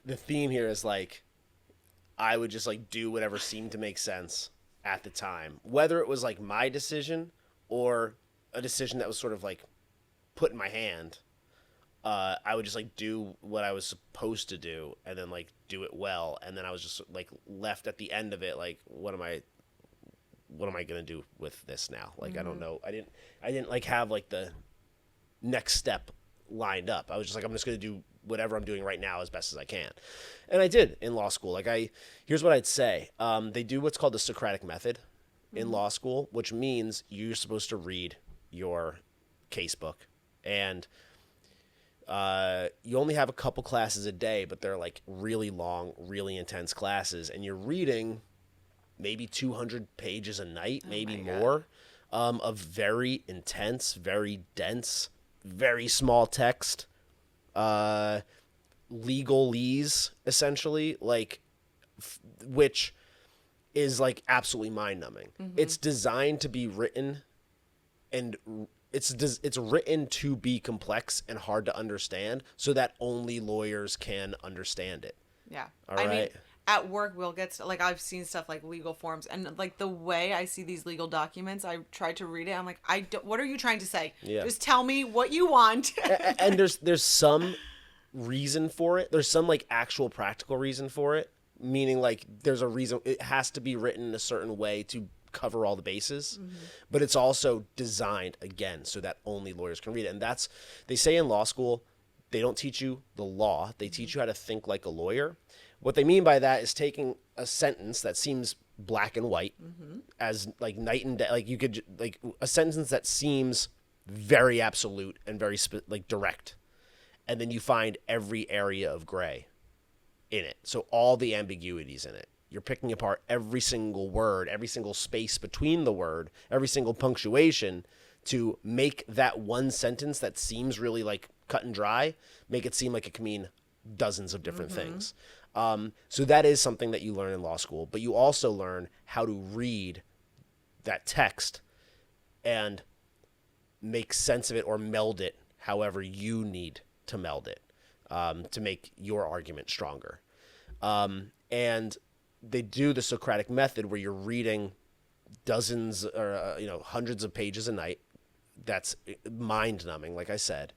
the theme here is like, I would just like do whatever seemed to make sense at the time, whether it was like my decision or a decision that was sort of like put in my hand. I would just like do what I was supposed to do, and then like do it well, and then I was just like left at the end of it like, what am I gonna do with this now? Like I don't know. I didn't like have like the next step lined up. I was just like, I'm just gonna do whatever I'm doing right now as best as I can, and I did in law school. Like here's what I'd say. They do what's called the Socratic method in law school, which means you're supposed to read your case book, and you only have a couple classes a day, but they're like really long, really intense classes, and you're reading maybe 200 pages a night, maybe more, of very intense, very dense, very small text, legalese, essentially, like, which is like absolutely mind-numbing. It's designed to be written, and it's written to be complex and hard to understand, so that only lawyers can understand it. Yeah. All right. I mean, at work, we'll get like, I've seen stuff like legal forms, and like the way I see these legal documents, I try to read it. I'm like, what are you trying to say? Yeah. Just tell me what you want. And there's some reason for it. There's some like actual practical reason for it, meaning like there's a reason it has to be written in a certain way to cover all the bases, but it's also designed again so that only lawyers can read it. And that's, they say in law school, they don't teach you the law, they teach you how to think like a lawyer. What they mean by that is taking a sentence that seems black and white as like night and day, like you could like a sentence that seems very absolute and very like direct, and then you find every area of gray in it, so all the ambiguities in it. You're picking apart every single word, every single space between the word, every single punctuation, to make that one sentence that seems really like cut and dry, make it seem like it can mean dozens of different things. So that is something that you learn in law school, but you also learn how to read that text and make sense of it, or meld it however you need to meld it, to make your argument stronger. And they do the Socratic method, where you're reading dozens or hundreds of pages a night. That's mind-numbing, like I said.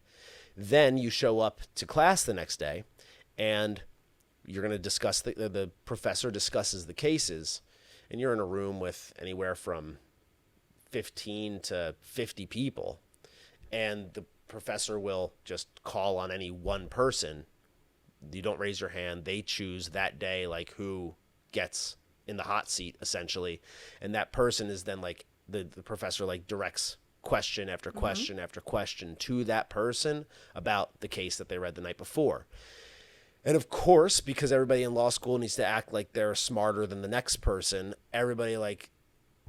Then you show up to class the next day, and you're going to discuss the professor discusses the cases, and you're in a room with anywhere from 15 to 50 people, and the professor will just call on any one person. You don't raise your hand. They choose that day like who gets in the hot seat, essentially, and that person is then like the professor like directs question after question after question to that person about the case that they read the night before. And of course, because everybody in law school needs to act like they're smarter than the next person, everybody like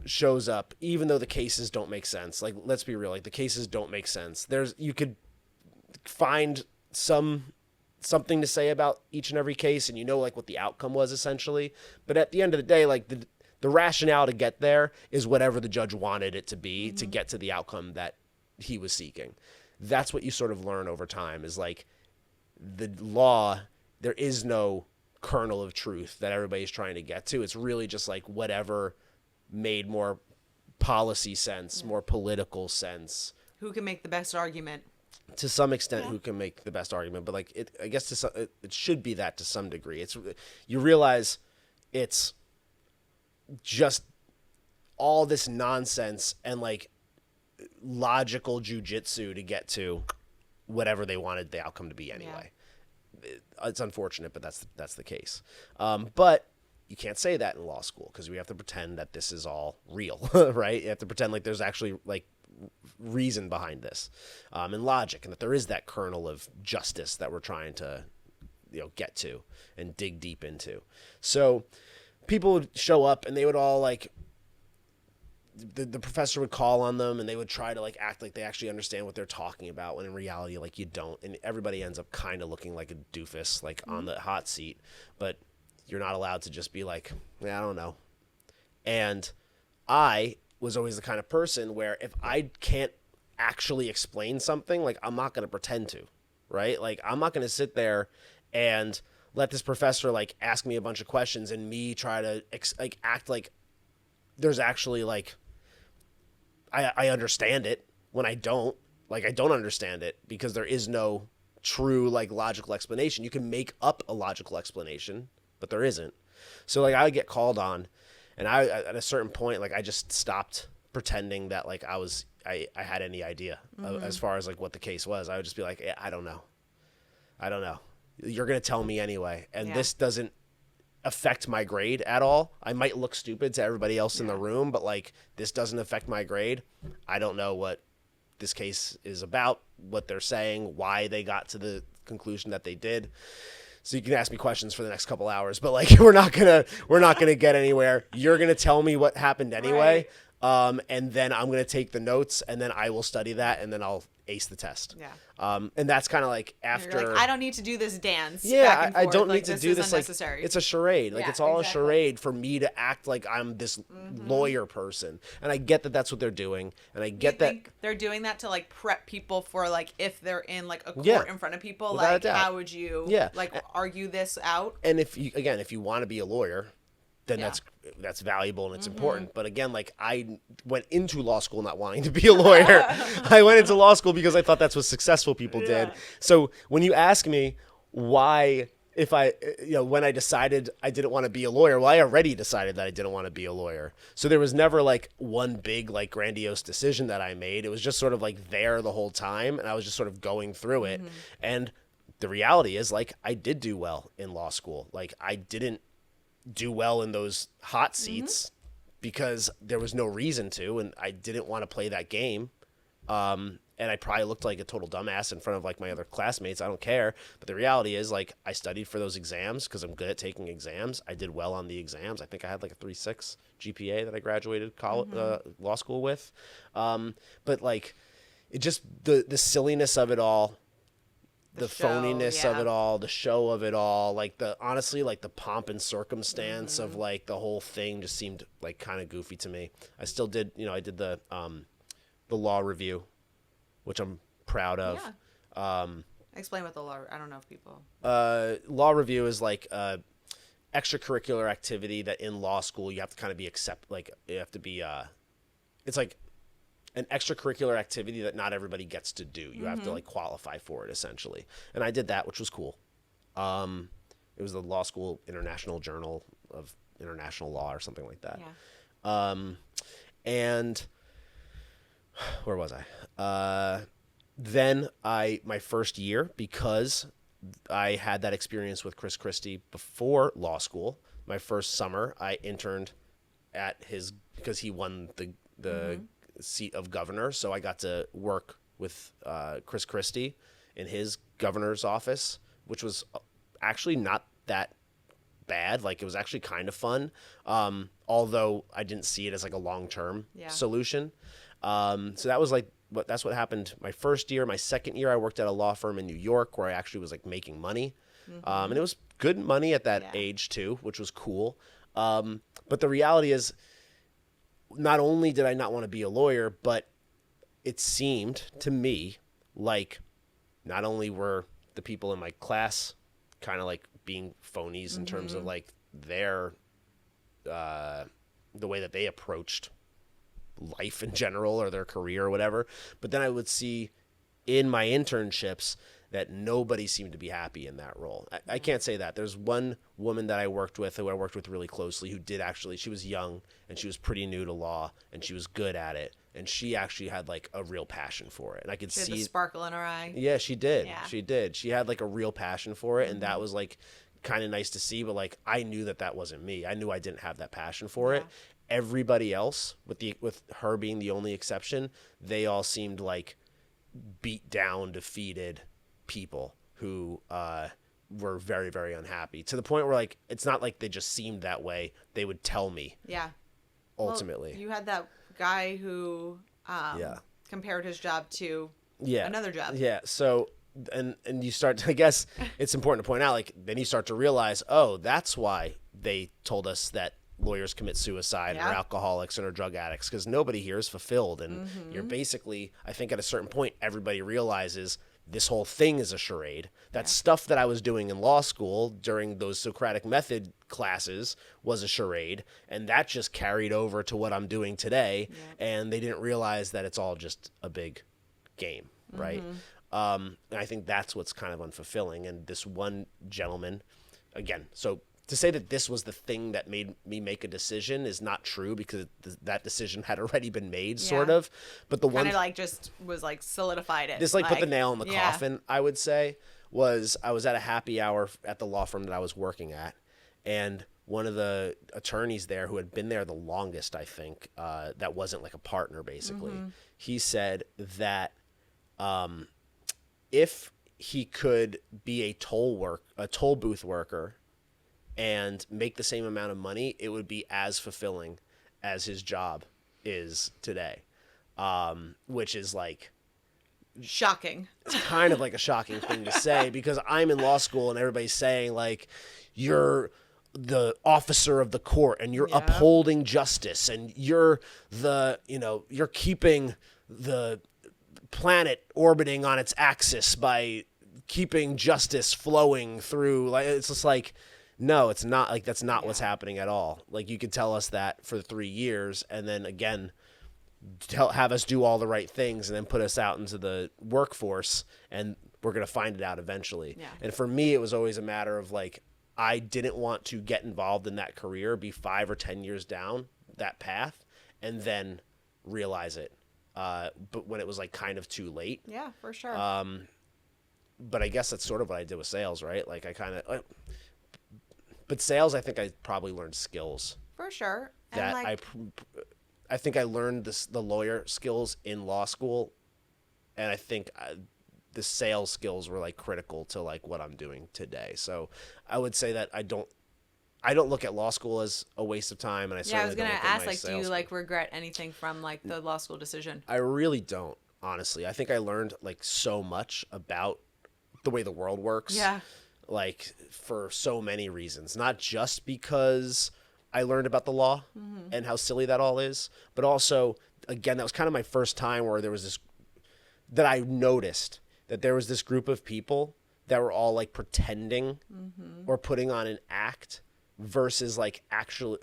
shows up, even though the cases don't make sense. Like, let's be real, like the cases don't make sense. You could find something to say about each and every case, and you know like what the outcome was essentially. But at the end of the day, like the rationale to get there is whatever the judge wanted it to be to get to the outcome that he was seeking. That's what you sort of learn over time is like the law, there is no kernel of truth that everybody's trying to get to. It's really just like whatever made more policy sense, more political sense. Who can make the best argument? To some extent, who can make the best argument, but like I guess it should be that to some degree. You realize it's just all this nonsense and like logical jujitsu to get to whatever they wanted the outcome to be anyway. It's unfortunate, but that's the case. But you can't say that in law school because we have to pretend that this is all real, right? You have to pretend like there's actually like reason behind this, and logic, and that there is that kernel of justice that we're trying to, get to and dig deep into. So people would show up and they would all like, the professor would call on them and they would try to like act like they actually understand what they're talking about when in reality like you don't, and everybody ends up kind of looking like a doofus like on the hot seat, but you're not allowed to just be like, I don't know. And I was always the kind of person where if I can't actually explain something, like I'm not going to pretend to, right? Like I'm not going to sit there and let this professor like ask me a bunch of questions and me try to like act like there's actually like I understand it when I don't. Like I don't understand it because there is no true like logical explanation. You can make up a logical explanation, but there isn't. So like I would get called on, and I at a certain point like I just stopped pretending that like I had any idea as far as like what the case was. I would just be like, I don't know. You're gonna tell me anyway, and this doesn't affect my grade at all. I might look stupid to everybody else in the room, but like this doesn't affect my grade. I don't know what this case is about, what they're saying, why they got to the conclusion that they did. So you can ask me questions for the next couple hours, but like we're not gonna get anywhere. You're gonna tell me what happened anyway, and then I'm gonna take the notes, and then I will study that, and then I'll ace the test. And that's kind of like after. You're like, I don't need to do this dance. Yeah, I don't like, need to do this. Like it's a charade. Like it's all a charade for me to act like I'm this lawyer person, and I get that that's what they're doing, and I get that they're doing that to like prep people for like if they're in like a court in front of people, like how would you like argue this out? And if you want to be a lawyer, then that's valuable and it's important. But again, like I went into law school not wanting to be a lawyer. I went into law school because I thought that's what successful people did. So when you ask me why, if I, when I decided I didn't want to be a lawyer, well, I already decided that I didn't want to be a lawyer. So there was never like one big, like grandiose decision that I made. It was just sort of like there the whole time. And I was just sort of going through it. And the reality is like, I did do well in law school. Like I didn't do well in those hot seats because there was no reason to, and I didn't want to play that game. And I probably looked like a total dumbass in front of like my other classmates. I don't care. But the reality is like I studied for those exams because I'm good at taking exams. I did well on the exams. I think I had like a 3.6 GPA that I graduated college, law school with. But like it just the silliness of it all, the phoniness of it all, the show of it all, like honestly, like the pomp and circumstance of like the whole thing just seemed like kind of goofy to me. I still did, I did the law review, which I'm proud of. Explain what the law. I don't know if people. Law review is like extracurricular activity that in law school you have to kind of be you have to be. It's like an extracurricular activity that not everybody gets to do. You have to like qualify for it essentially. And I did that, which was cool. It was the Law School International Journal of International Law or something like that. And where was I? Then my first year, because I had that experience with Chris Christie before law school, my first summer I interned at because he won the seat of governor, so I got to work with Chris Christie in his governor's office, which was actually not that bad. Like, it was actually kind of fun. Although I didn't see it as like a long-term Yeah. solution. So that was like, that's what happened my first year. My second year, I worked at a law firm in New York where I actually was like making money. And it was good money at that Yeah. age too, which was cool. But the reality is, not only did I not want to be a lawyer, but it seemed to me like not only were the people in my class kind of like being phonies in terms of like their the way that they approached life in general or their career or whatever, but then I would see in my internships that nobody seemed to be happy in that role. I can't say that. There's one woman that I worked with, who I worked with really closely, who did actually, she was young and she was pretty new to law and she was good at it. And she actually had like a real passion for it. And I could She had see the sparkle in her eye. Yeah, she did. Yeah. She did. She had like a real passion for it. And that was like kind of nice to see. But like, I knew that that wasn't me. I knew I didn't have that passion for it. Everybody else, with her being the only exception, they all seemed like beat down, defeated people who were very, very unhappy, to the point where like it's not like they just seemed that way. They would tell me. Yeah. Ultimately. Well, you had that guy who compared his job to another job. Yeah. So and you start to, I guess it's important to point out, like, then you start to realize, oh, that's why they told us that lawyers commit suicide or alcoholics or drug addicts, because nobody here is fulfilled. And you're basically, I think at a certain point, everybody realizes this whole thing is a charade. That stuff that I was doing in law school during those Socratic method classes was a charade, and that just carried over to what I'm doing today. And they didn't realize that it's all just a big game, right? And I think that's what's kind of unfulfilling. And this one gentleman, again, so to say that this was the thing that made me make a decision is not true, because that decision had already been made, sort of. But the one kind of like just was like solidified it. This like put the nail in the coffin, I would say, was I was at a happy hour at the law firm that I was working at, and one of the attorneys there, who had been there the longest, I think, that wasn't like a partner, basically, he said that if he could be a toll booth worker and make the same amount of money, it would be as fulfilling as his job is today. Which is like shocking. It's kind of like a shocking thing to say, because I'm in law school and everybody's saying like, you're the officer of the court and you're upholding justice and you're you're keeping the planet orbiting on its axis by keeping justice flowing through. Like, it's just like, no, it's not. Like, that's not what's happening at all. Like, you could tell us that for 3 years and then again have us do all the right things and then put us out into the workforce, and we're going to find it out eventually. And for me, it was always a matter of like, I didn't want to get involved in that career, be 5 or 10 years down that path, and then realize it. But when it was like kind of too late. Yeah, for sure. But I guess that's sort of what I did with sales, right? Like, but sales, I think I probably learned skills. For sure. And that like, I think I learned the lawyer skills in law school, and I think the sales skills were like critical to like what I'm doing today. So I would say that I don't look at law school as a waste of time, and I certainly don't look at my ask, like, do you like regret anything from like the law school decision? I really don't, honestly. I think I learned like so much about the way the world works. Yeah. Like, for so many reasons, not just because I learned about the law and how silly that all is, but also, again, that was kind of my first time where there was this, that I noticed that there was this group of people that were all like pretending or putting on an act versus like actually.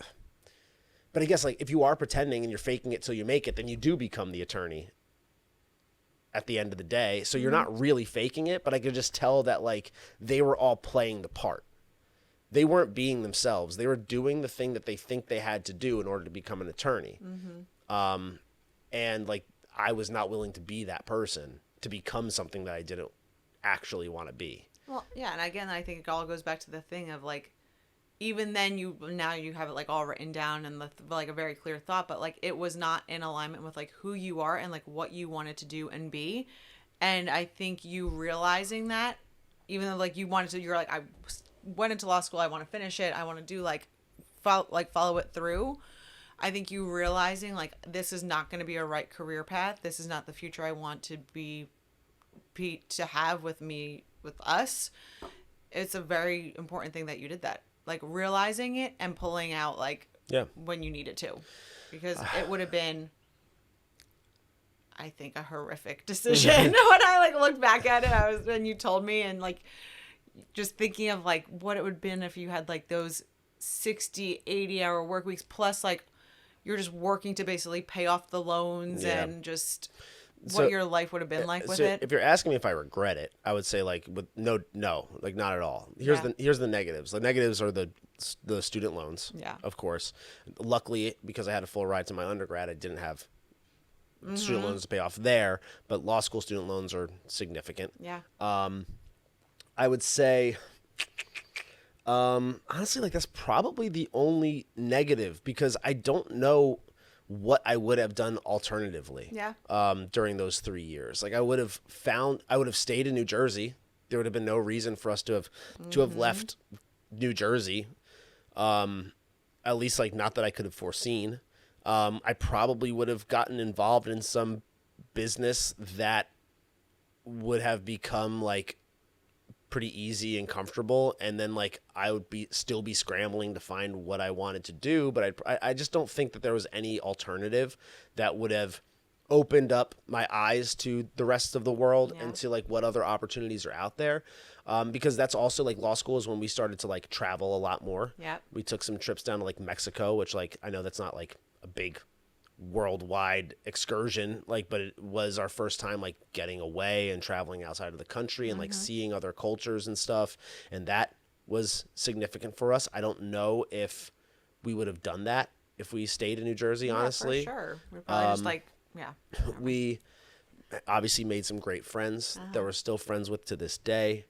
But I guess like if you are pretending and you're faking it till you make it, then you do become the attorney at the end of the day. So you're not really faking it, but I could just tell that like they were all playing the part. They weren't being themselves. They were doing the thing that they think they had to do in order to become an attorney. And like, I was not willing to be that person, to become something that I didn't actually want to be. Well, yeah. And again, I think it all goes back to the thing of like, even then you have it like all written down and like a very clear thought, but like it was not in alignment with like who you are and like what you wanted to do and be. And I think you realizing that even though like you wanted to, you're like, I went into law school, I want to finish it, I want to do like follow it through. I think you realizing like this is not going to be a right career path. This is not the future I want to to have with me, with us. It's a very important thing that you did that. Like realizing it and pulling out like Yeah. when you needed to. Because it would have been, I think, a horrific decision. When I like looked back at it, when you told me, and like just thinking of like what it would have been if you had like those 60, 80-hour work weeks plus like you're just working to basically pay off the loans and just what your life would have been like with it. If you're asking me if I regret it, I would say like with no, like not at all. Here's the negatives. The negatives are the student loans. Yeah. Of course. Luckily, because I had a full ride to my undergrad, I didn't have student loans to pay off there, but law school student loans are significant. Yeah. I would say, honestly, like that's probably the only negative because I don't know what I would have done alternatively. Yeah. During those 3 years, like I would have stayed in New Jersey. There would have been no reason for us to have left New Jersey. At least like not that I could have foreseen. I probably would have gotten involved in some business that would have become like pretty easy and comfortable, and then like I would still be scrambling to find what I wanted to do, but I just don't think that there was any alternative that would have opened up my eyes to the rest of the world and to like what other opportunities are out there, because that's also like law school is when we started to like travel a lot more. Yeah, we took some trips down to like Mexico, which like I know that's not like a big worldwide excursion, like, but it was our first time like getting away and traveling outside of the country and like seeing other cultures and stuff, and that was significant for us. I don't know if we would have done that if we stayed in New Jersey, honestly. for sure. We probably just like We obviously made some great friends that we're still friends with to this day.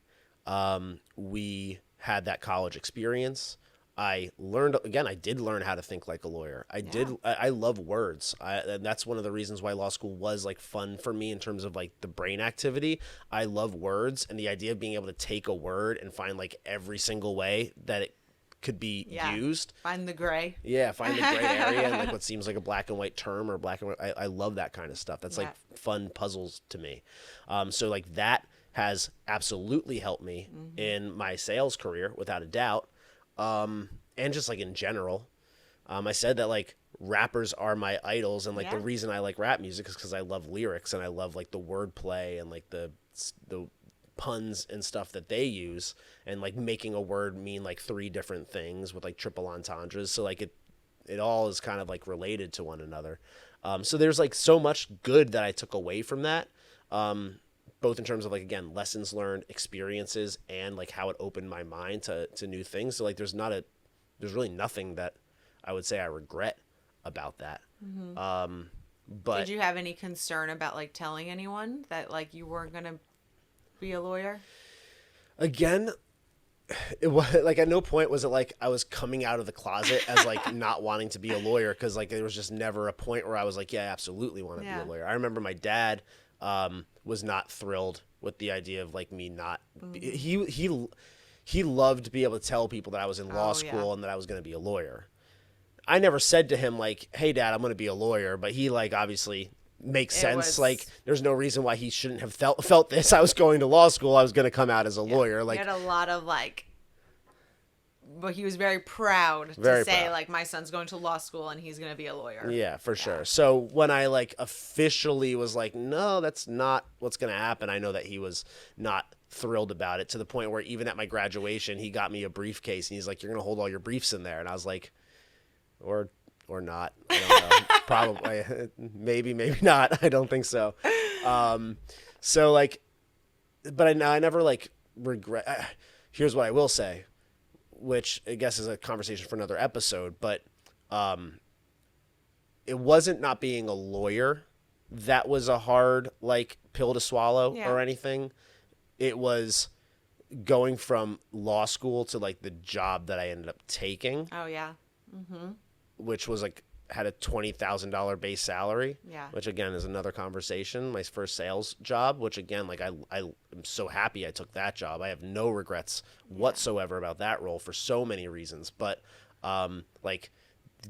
We had that college experience. I did learn how to think like a lawyer. I love words. And that's one of the reasons why law school was like fun for me in terms of like the brain activity. I love words, and the idea of being able to take a word and find like every single way that it could be used. Find the gray. Yeah, find the gray area and like what seems like a black and white term or black and white. I love that kind of stuff. That's like fun puzzles to me. So like that has absolutely helped me in my sales career without a doubt. And just like in general, I said that like rappers are my idols, and like the reason I like rap music is because I love lyrics and I love like the wordplay and like the puns and stuff that they use, and like making a word mean like 3 different things with like triple entendres. So like it all is kind of like related to one another. So there's like so much good that I took away from that. Both in terms of like, again, lessons learned, experiences, and like how it opened my mind to new things. So like there's really nothing that I would say I regret about that. But did you have any concern about like telling anyone that like you weren't going to be a lawyer? Again, it was like at no point was it like I was coming out of the closet as like not wanting to be a lawyer, because like there was just never a point where I was like, yeah, I absolutely want to be a lawyer. I remember my dad was not thrilled with the idea of like me not. He loved to be able to tell people that I was in law school and that I was going to be a lawyer. I never said to him like, "Hey, Dad, I'm going to be a lawyer," but he like obviously makes sense. Like, there's no reason why he shouldn't have felt this. I was going to law school. I was going to come out as a lawyer. Like, he had a lot of like. But he was very proud to say, like, my son's going to law school and he's going to be a lawyer. Yeah, for sure. So when I, like, officially was like, no, that's not what's going to happen, I know that he was not thrilled about it, to the point where even at my graduation, he got me a briefcase and he's like, you're going to hold all your briefs in there. And I was like, or not. I don't know. Probably. Maybe not. I don't think so. So, like, but I never, like, regret. Here's what I will say, which I guess is a conversation for another episode, but it wasn't not being a lawyer that was a hard, like, pill to swallow or anything. It was going from law school to, like, the job that I ended up taking. Oh, yeah. Which was, like, had a $20,000 base salary, Yeah. which again is another conversation. My first sales job, which again, like I am so happy I took that job. I have no regrets whatsoever about that role for so many reasons. But like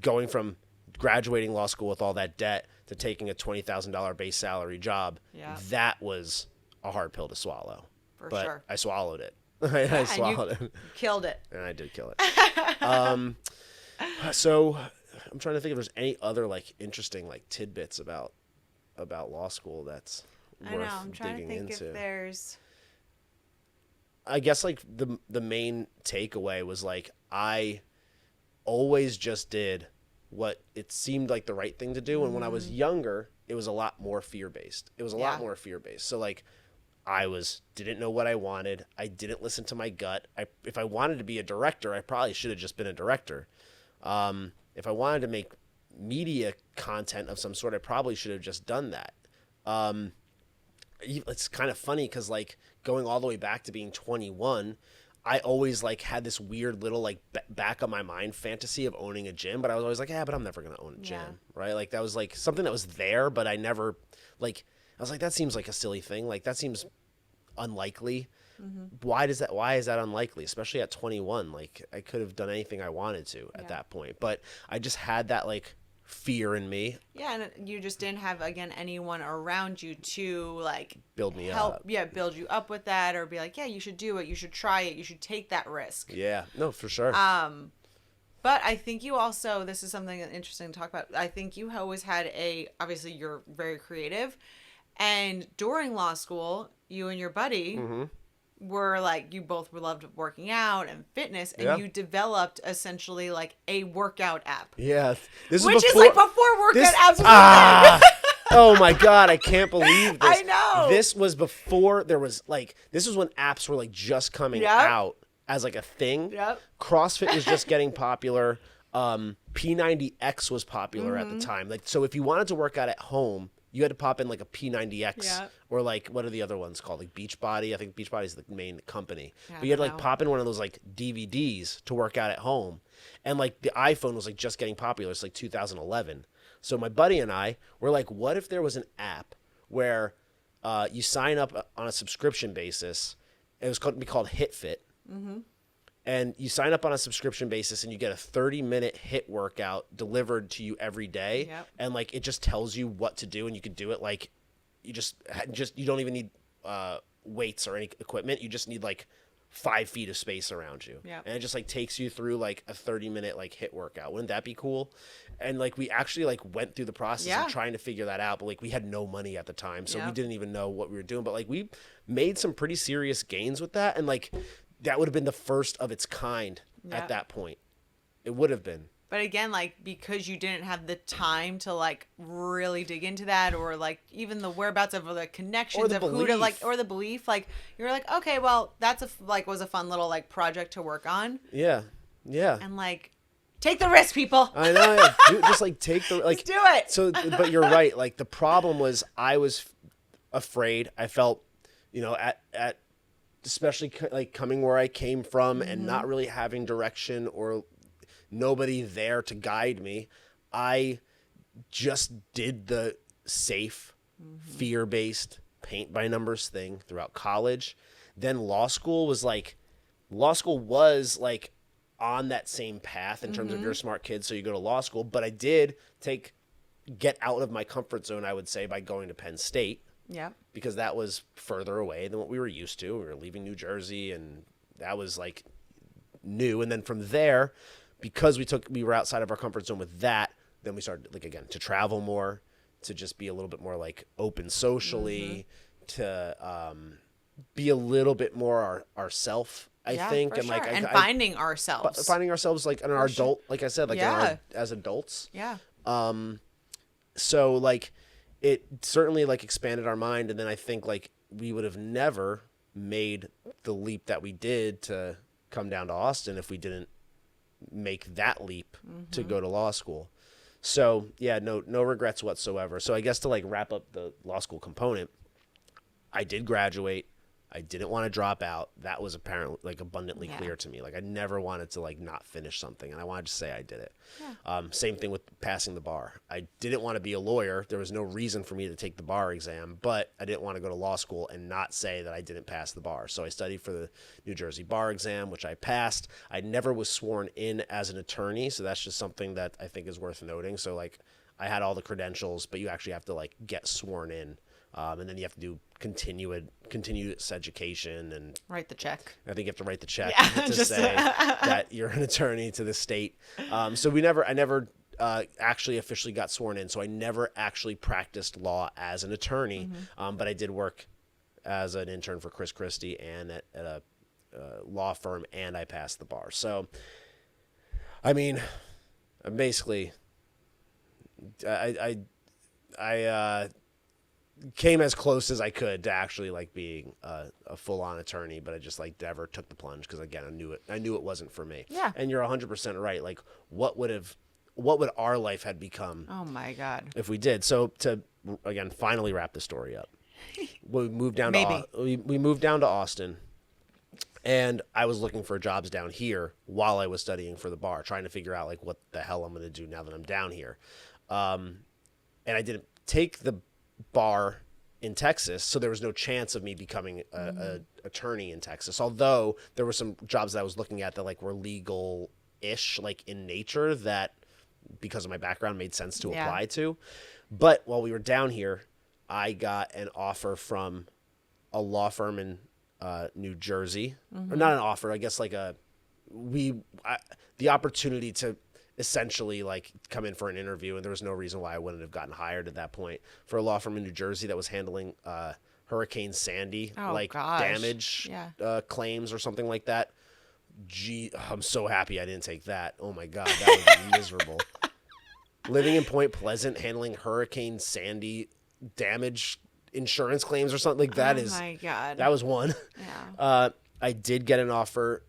going from graduating law school with all that debt to taking a $20,000 base salary job, that was a hard pill to swallow. For sure. I swallowed it. I swallowed it. Killed it. And I did kill it. So I'm trying to think if there's any other like interesting like tidbits about law school that's worth I'm trying to think into. if there's. I guess like the main takeaway was like I always just did what it seemed like the right thing to do, and when I was younger, it was a lot more fear-based. So like didn't know what I wanted. I didn't listen to my gut. If I wanted to be a director, I probably should have just been a director. If I wanted to make media content of some sort, I probably should have just done that. It's kind of funny because like going all the way back to being 21, I always like had this weird little like back of my mind fantasy of owning a gym, but I was always like, but I'm never going to own a gym, right? Like that was like something that was there, but I never like, I was like, that seems like a silly thing. Like that seems unlikely. Why is that unlikely, especially at 21? Like I could have done anything I wanted to at that point, but I just had that like fear in me. Yeah, and you just didn't have again anyone around you to like build me help, up. Yeah, build you up with that, or be like, yeah, you should do it, you should try it, you should take that risk. Yeah, no, for sure. But I think you also, this is something interesting to talk about. I think you always had obviously you're very creative, and during law school, you and your buddy were like, you both loved working out and fitness, and you developed essentially like a workout app. Yeah, is like before workout apps was a thing. Oh my God, I can't believe this. I know. This was before there was like, this was when apps were like just coming out as like a thing. Yep. CrossFit was just getting popular. P90X was popular at the time. Like, so if you wanted to work out at home, you had to pop in like a P90X or like, what are the other ones called? Like Beachbody. I think Beachbody is the main company. Yeah, but you had to like pop in one of those like DVDs to work out at home. And like the iPhone was like just getting popular. It's like 2011. So my buddy and I were like, what if there was an app where you sign up on a subscription basis? It was called HitFit. And you sign up on a subscription basis and you get a 30-minute HIIT workout delivered to you every day. And like, it just tells you what to do, and you can do it. Like you you don't even need weights or any equipment. You just need like 5 feet of space around you. And it just like takes you through like a 30-minute like HIIT workout. Wouldn't that be cool? And like, we actually like went through the process of trying to figure that out, but like we had no money at the time. So we didn't even know what we were doing, but like we made some pretty serious gains with that. And like, that would have been the first of its kind at that point. It would have been. But again, like, because you didn't have the time to like really dig into that, or like even the whereabouts of the connections of who to like, or the belief, like you're like, okay, well, that's was a fun little like project to work on. Yeah. And like, take the risk, people. I know. Just like take the like. Let's do it. So, but you're right. Like the problem was I was afraid. I felt, at especially like coming where I came from and not really having direction or nobody there to guide me. I just did the safe, fear-based, paint by numbers thing throughout college. Then law school was like on that same path in terms of you're a smart kid, so you go to law school. But I did get out of my comfort zone, I would say, by going to Penn State. Yeah. Because that was further away than what we were used to. We were leaving New Jersey, and that was like new. And then from there, because we were outside of our comfort zone with that, then we started like, again, to travel more, to just be a little bit more like open socially, to be a little bit more ourself, I think. And like, finding ourselves. Finding ourselves like in our adult, like I said, like as adults. Yeah. So like, it certainly like expanded our mind, and then I think like we would have never made the leap that we did to come down to Austin if we didn't make that leap to go to law school. So yeah, no regrets whatsoever. So I guess to like wrap up the law school component, I did graduate. I didn't want to drop out. That was apparently like abundantly Yeah. clear to me. Like I never wanted to like not finish something, and I wanted to say I did it. Yeah. Same thing with passing the bar. I didn't want to be a lawyer. There was no reason for me to take the bar exam, but I didn't want to go to law school and not say that I didn't pass the bar. So I studied for the New Jersey bar exam, which I passed. I never was sworn in as an attorney, so that's just something that I think is worth noting. So like I had all the credentials, but you actually have to like get sworn in. And then you have to do continuous education, and Write the check. I think you have to write the check Yeah, to say that you're an attorney to the state. So I never actually officially got sworn in, so I never actually practiced law as an attorney. But I did work as an intern for Chris Christie and at a law firm, and I passed the bar. So, I mean, basically, I came as close as I could to actually like being a full-on attorney, but I just like never took the plunge because again, I knew it wasn't for me. Yeah. And you're 100% right. Like what would our life had become Oh my God. if we did? So to again finally wrap the story up, we moved down Maybe. we moved down to Austin, and I was looking for jobs down here while I was studying for the bar, trying to figure out like what the hell I'm going to do now that I'm down here. And I didn't take the bar in Texas, so there was no chance of me becoming a attorney in Texas. Although there were some jobs that I was looking at that like were legal-ish, like in nature, that because of my background made sense to Yeah. apply to. But while we were down here, I got an offer from a law firm in New Jersey, or not an offer, I guess like the opportunity to essentially like come in for an interview, and there was no reason why I wouldn't have gotten hired at that point, for a law firm in New Jersey that was handling Hurricane Sandy damage claims or something like that. Gee, I'm so happy I didn't take that. Oh my God, that would be miserable. Living in Point Pleasant, handling Hurricane Sandy damage insurance claims or something like that Oh my God. that was one. Yeah. I did get an offer,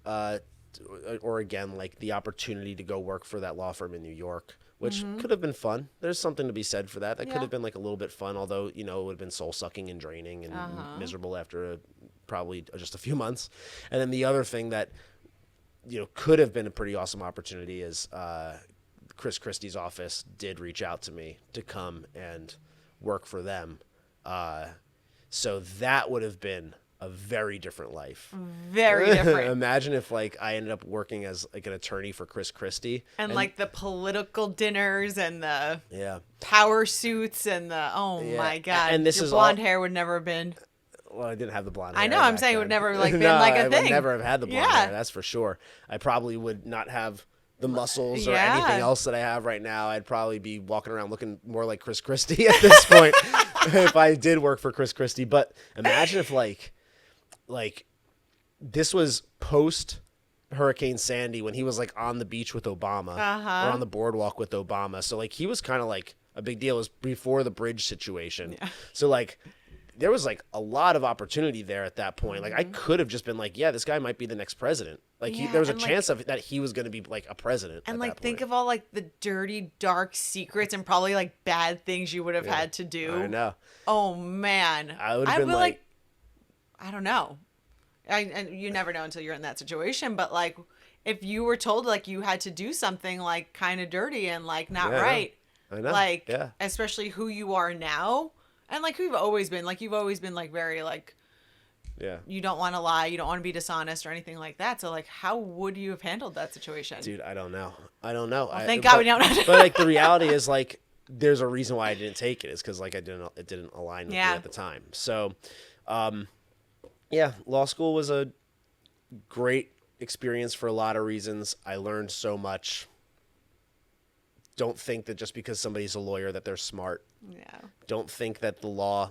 or again, like the opportunity to go work for that law firm in New York, which could have been fun. There's something to be said for that. That could have been like a little bit fun, although, it would have been soul sucking and draining and miserable after probably just a few months. And then the other thing that, could have been a pretty awesome opportunity is Chris Christie's office did reach out to me to come and work for them. So that would have been a very different life. Very different. Imagine if like I ended up working as like an attorney for Chris Christie, and like the political dinners and the power suits and the my God. And this your is blonde all- hair would never have been. Well, I didn't have the blonde I hair. know, I'm back saying it then. would never like been No, like a I thing. would never have had the blonde Yeah. hair. That's for sure. I probably would not have the muscles or Yeah. anything else that I have right now. I'd probably be walking around looking more like Chris Christie at this point if I did work for Chris Christie. But imagine if like this was post Hurricane Sandy, when he was like on the beach with Obama or on the boardwalk with Obama. So like he was kind of like a big deal. It was before the bridge situation. Yeah. So like there was like a lot of opportunity there at that point. Like I could have just been like, yeah, this guy might be the next president. Like there was a chance of that he was going to be like a president. And at like that think point. of all like the dirty, dark secrets and probably like bad things you would have had to do. I know. Oh man, I would have been like, I don't know. And you never know until you're in that situation. But like, if you were told like you had to do something like kind of dirty and like not right, I know. like especially who you are now and like who you've always been. Like you've always been like very like, you don't want to lie, you don't want to be dishonest or anything like that. So like, how would you have handled that situation? Dude, I don't know. Well, thank God we don't know. But like the reality is like, there's a reason why I didn't take it. Is because like it didn't align with me at the time. So, law school was a great experience for a lot of reasons. I learned so much. Don't think that just because somebody's a lawyer that they're smart. Yeah. Don't think that the law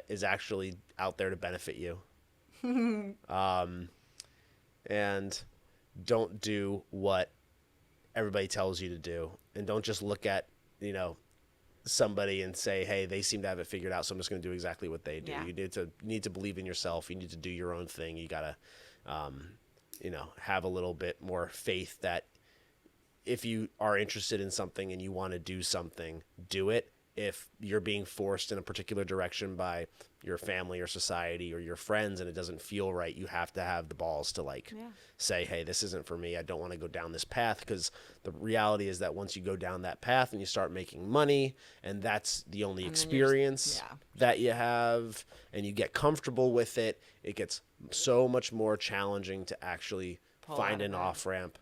is actually out there to benefit you. And don't do what everybody tells you to do. And don't just look at, somebody and say, hey, they seem to have it figured out, so I'm just going to do exactly what they do. Yeah. You need to believe in yourself. You need to do your own thing. You got to, have a little bit more faith that if you are interested in something and you want to do something, do it. if you're being forced in a particular direction by your family or society or your friends and it doesn't feel right, you have to have the balls to like say, hey, this isn't for me. I don't want to go down this path, because the reality is that once you go down that path and you start making money and that's the only experience that you have and you get comfortable with it, it gets so much more challenging to actually find an off-ramp,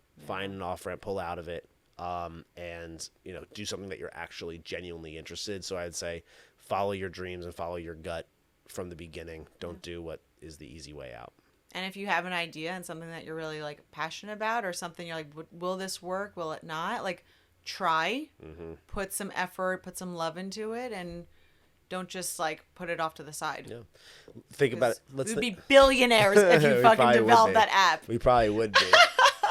pull out of it. And do something that you're actually genuinely interested. So I'd say follow your dreams and follow your gut from the beginning. Don't do what is the easy way out. And if you have an idea and something that you're really like passionate about, or something you're like, will this work? Will it not? Like, try, put some effort, put some love into it, and don't just like put it off to the side. Yeah. Think about it. We'd be billionaires if you fucking developed that app. We probably would be.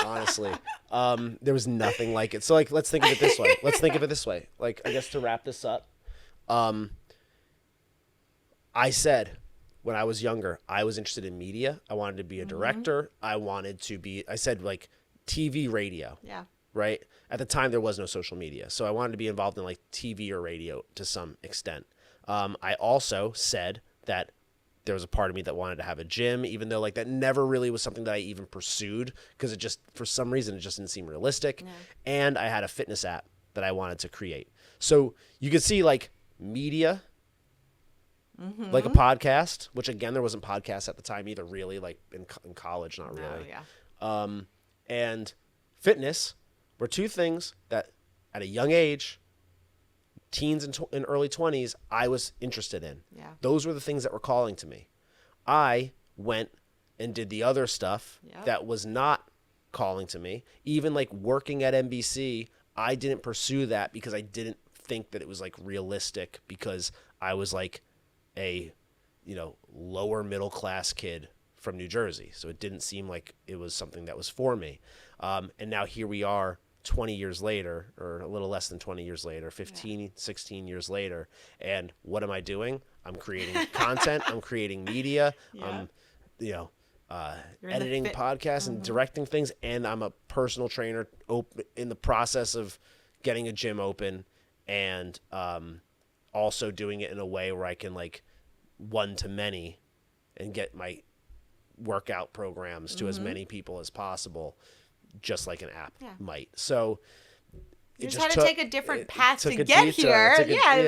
Honestly, there was nothing like it. So like, let's think of it this way. Like, I guess to wrap this up, I said when I was younger, I was interested in media. I wanted to be a director. I said like TV, radio. Yeah. Right. At the time, there was no social media. So I wanted to be involved in like TV or radio to some extent. I also said that there was a part of me that wanted to have a gym, even though like that never really was something that I even pursued, because it just, for some reason, it just didn't seem realistic. Yeah. And I had a fitness app that I wanted to create. So you could see like media, like a podcast, which again, there wasn't podcasts at the time either, really, like in college, not really. And fitness were two things that at a young age, teens and early 20s, I was interested in. Yeah. Those were the things that were calling to me. I went and did the other stuff that was not calling to me. Even like working at NBC, I didn't pursue that because I didn't think that it was like realistic, because I was like a, lower middle class kid from New Jersey. So it didn't seem like it was something that was for me. And now here we are 20 years later, or a little less than 20 years later, 15, 16 years later. And what am I doing? I'm creating content. I'm creating media. I'm, editing podcasts and directing things. And I'm a personal trainer in the process of getting a gym open, and also doing it in a way where I can like one-to-many and get my workout programs to as many people as possible, just like an app might. So you just had to take a different path to get here.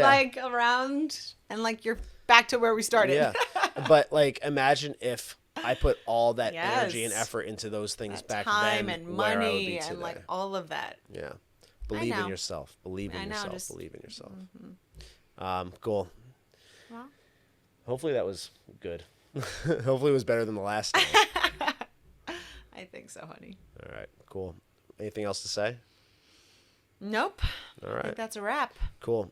Like around, and like you're back to where we started. Yeah. But like, imagine if I put all that energy and effort into those things that back time then, and where I would money be and today. like all of that. Yeah. Believe in yourself. Believe in yourself. Believe in yourself. Cool. Well, hopefully that was good. Hopefully it was better than the last time. I think so, honey. All right, cool. Anything else to say? Nope. All right. I think that's a wrap. Cool.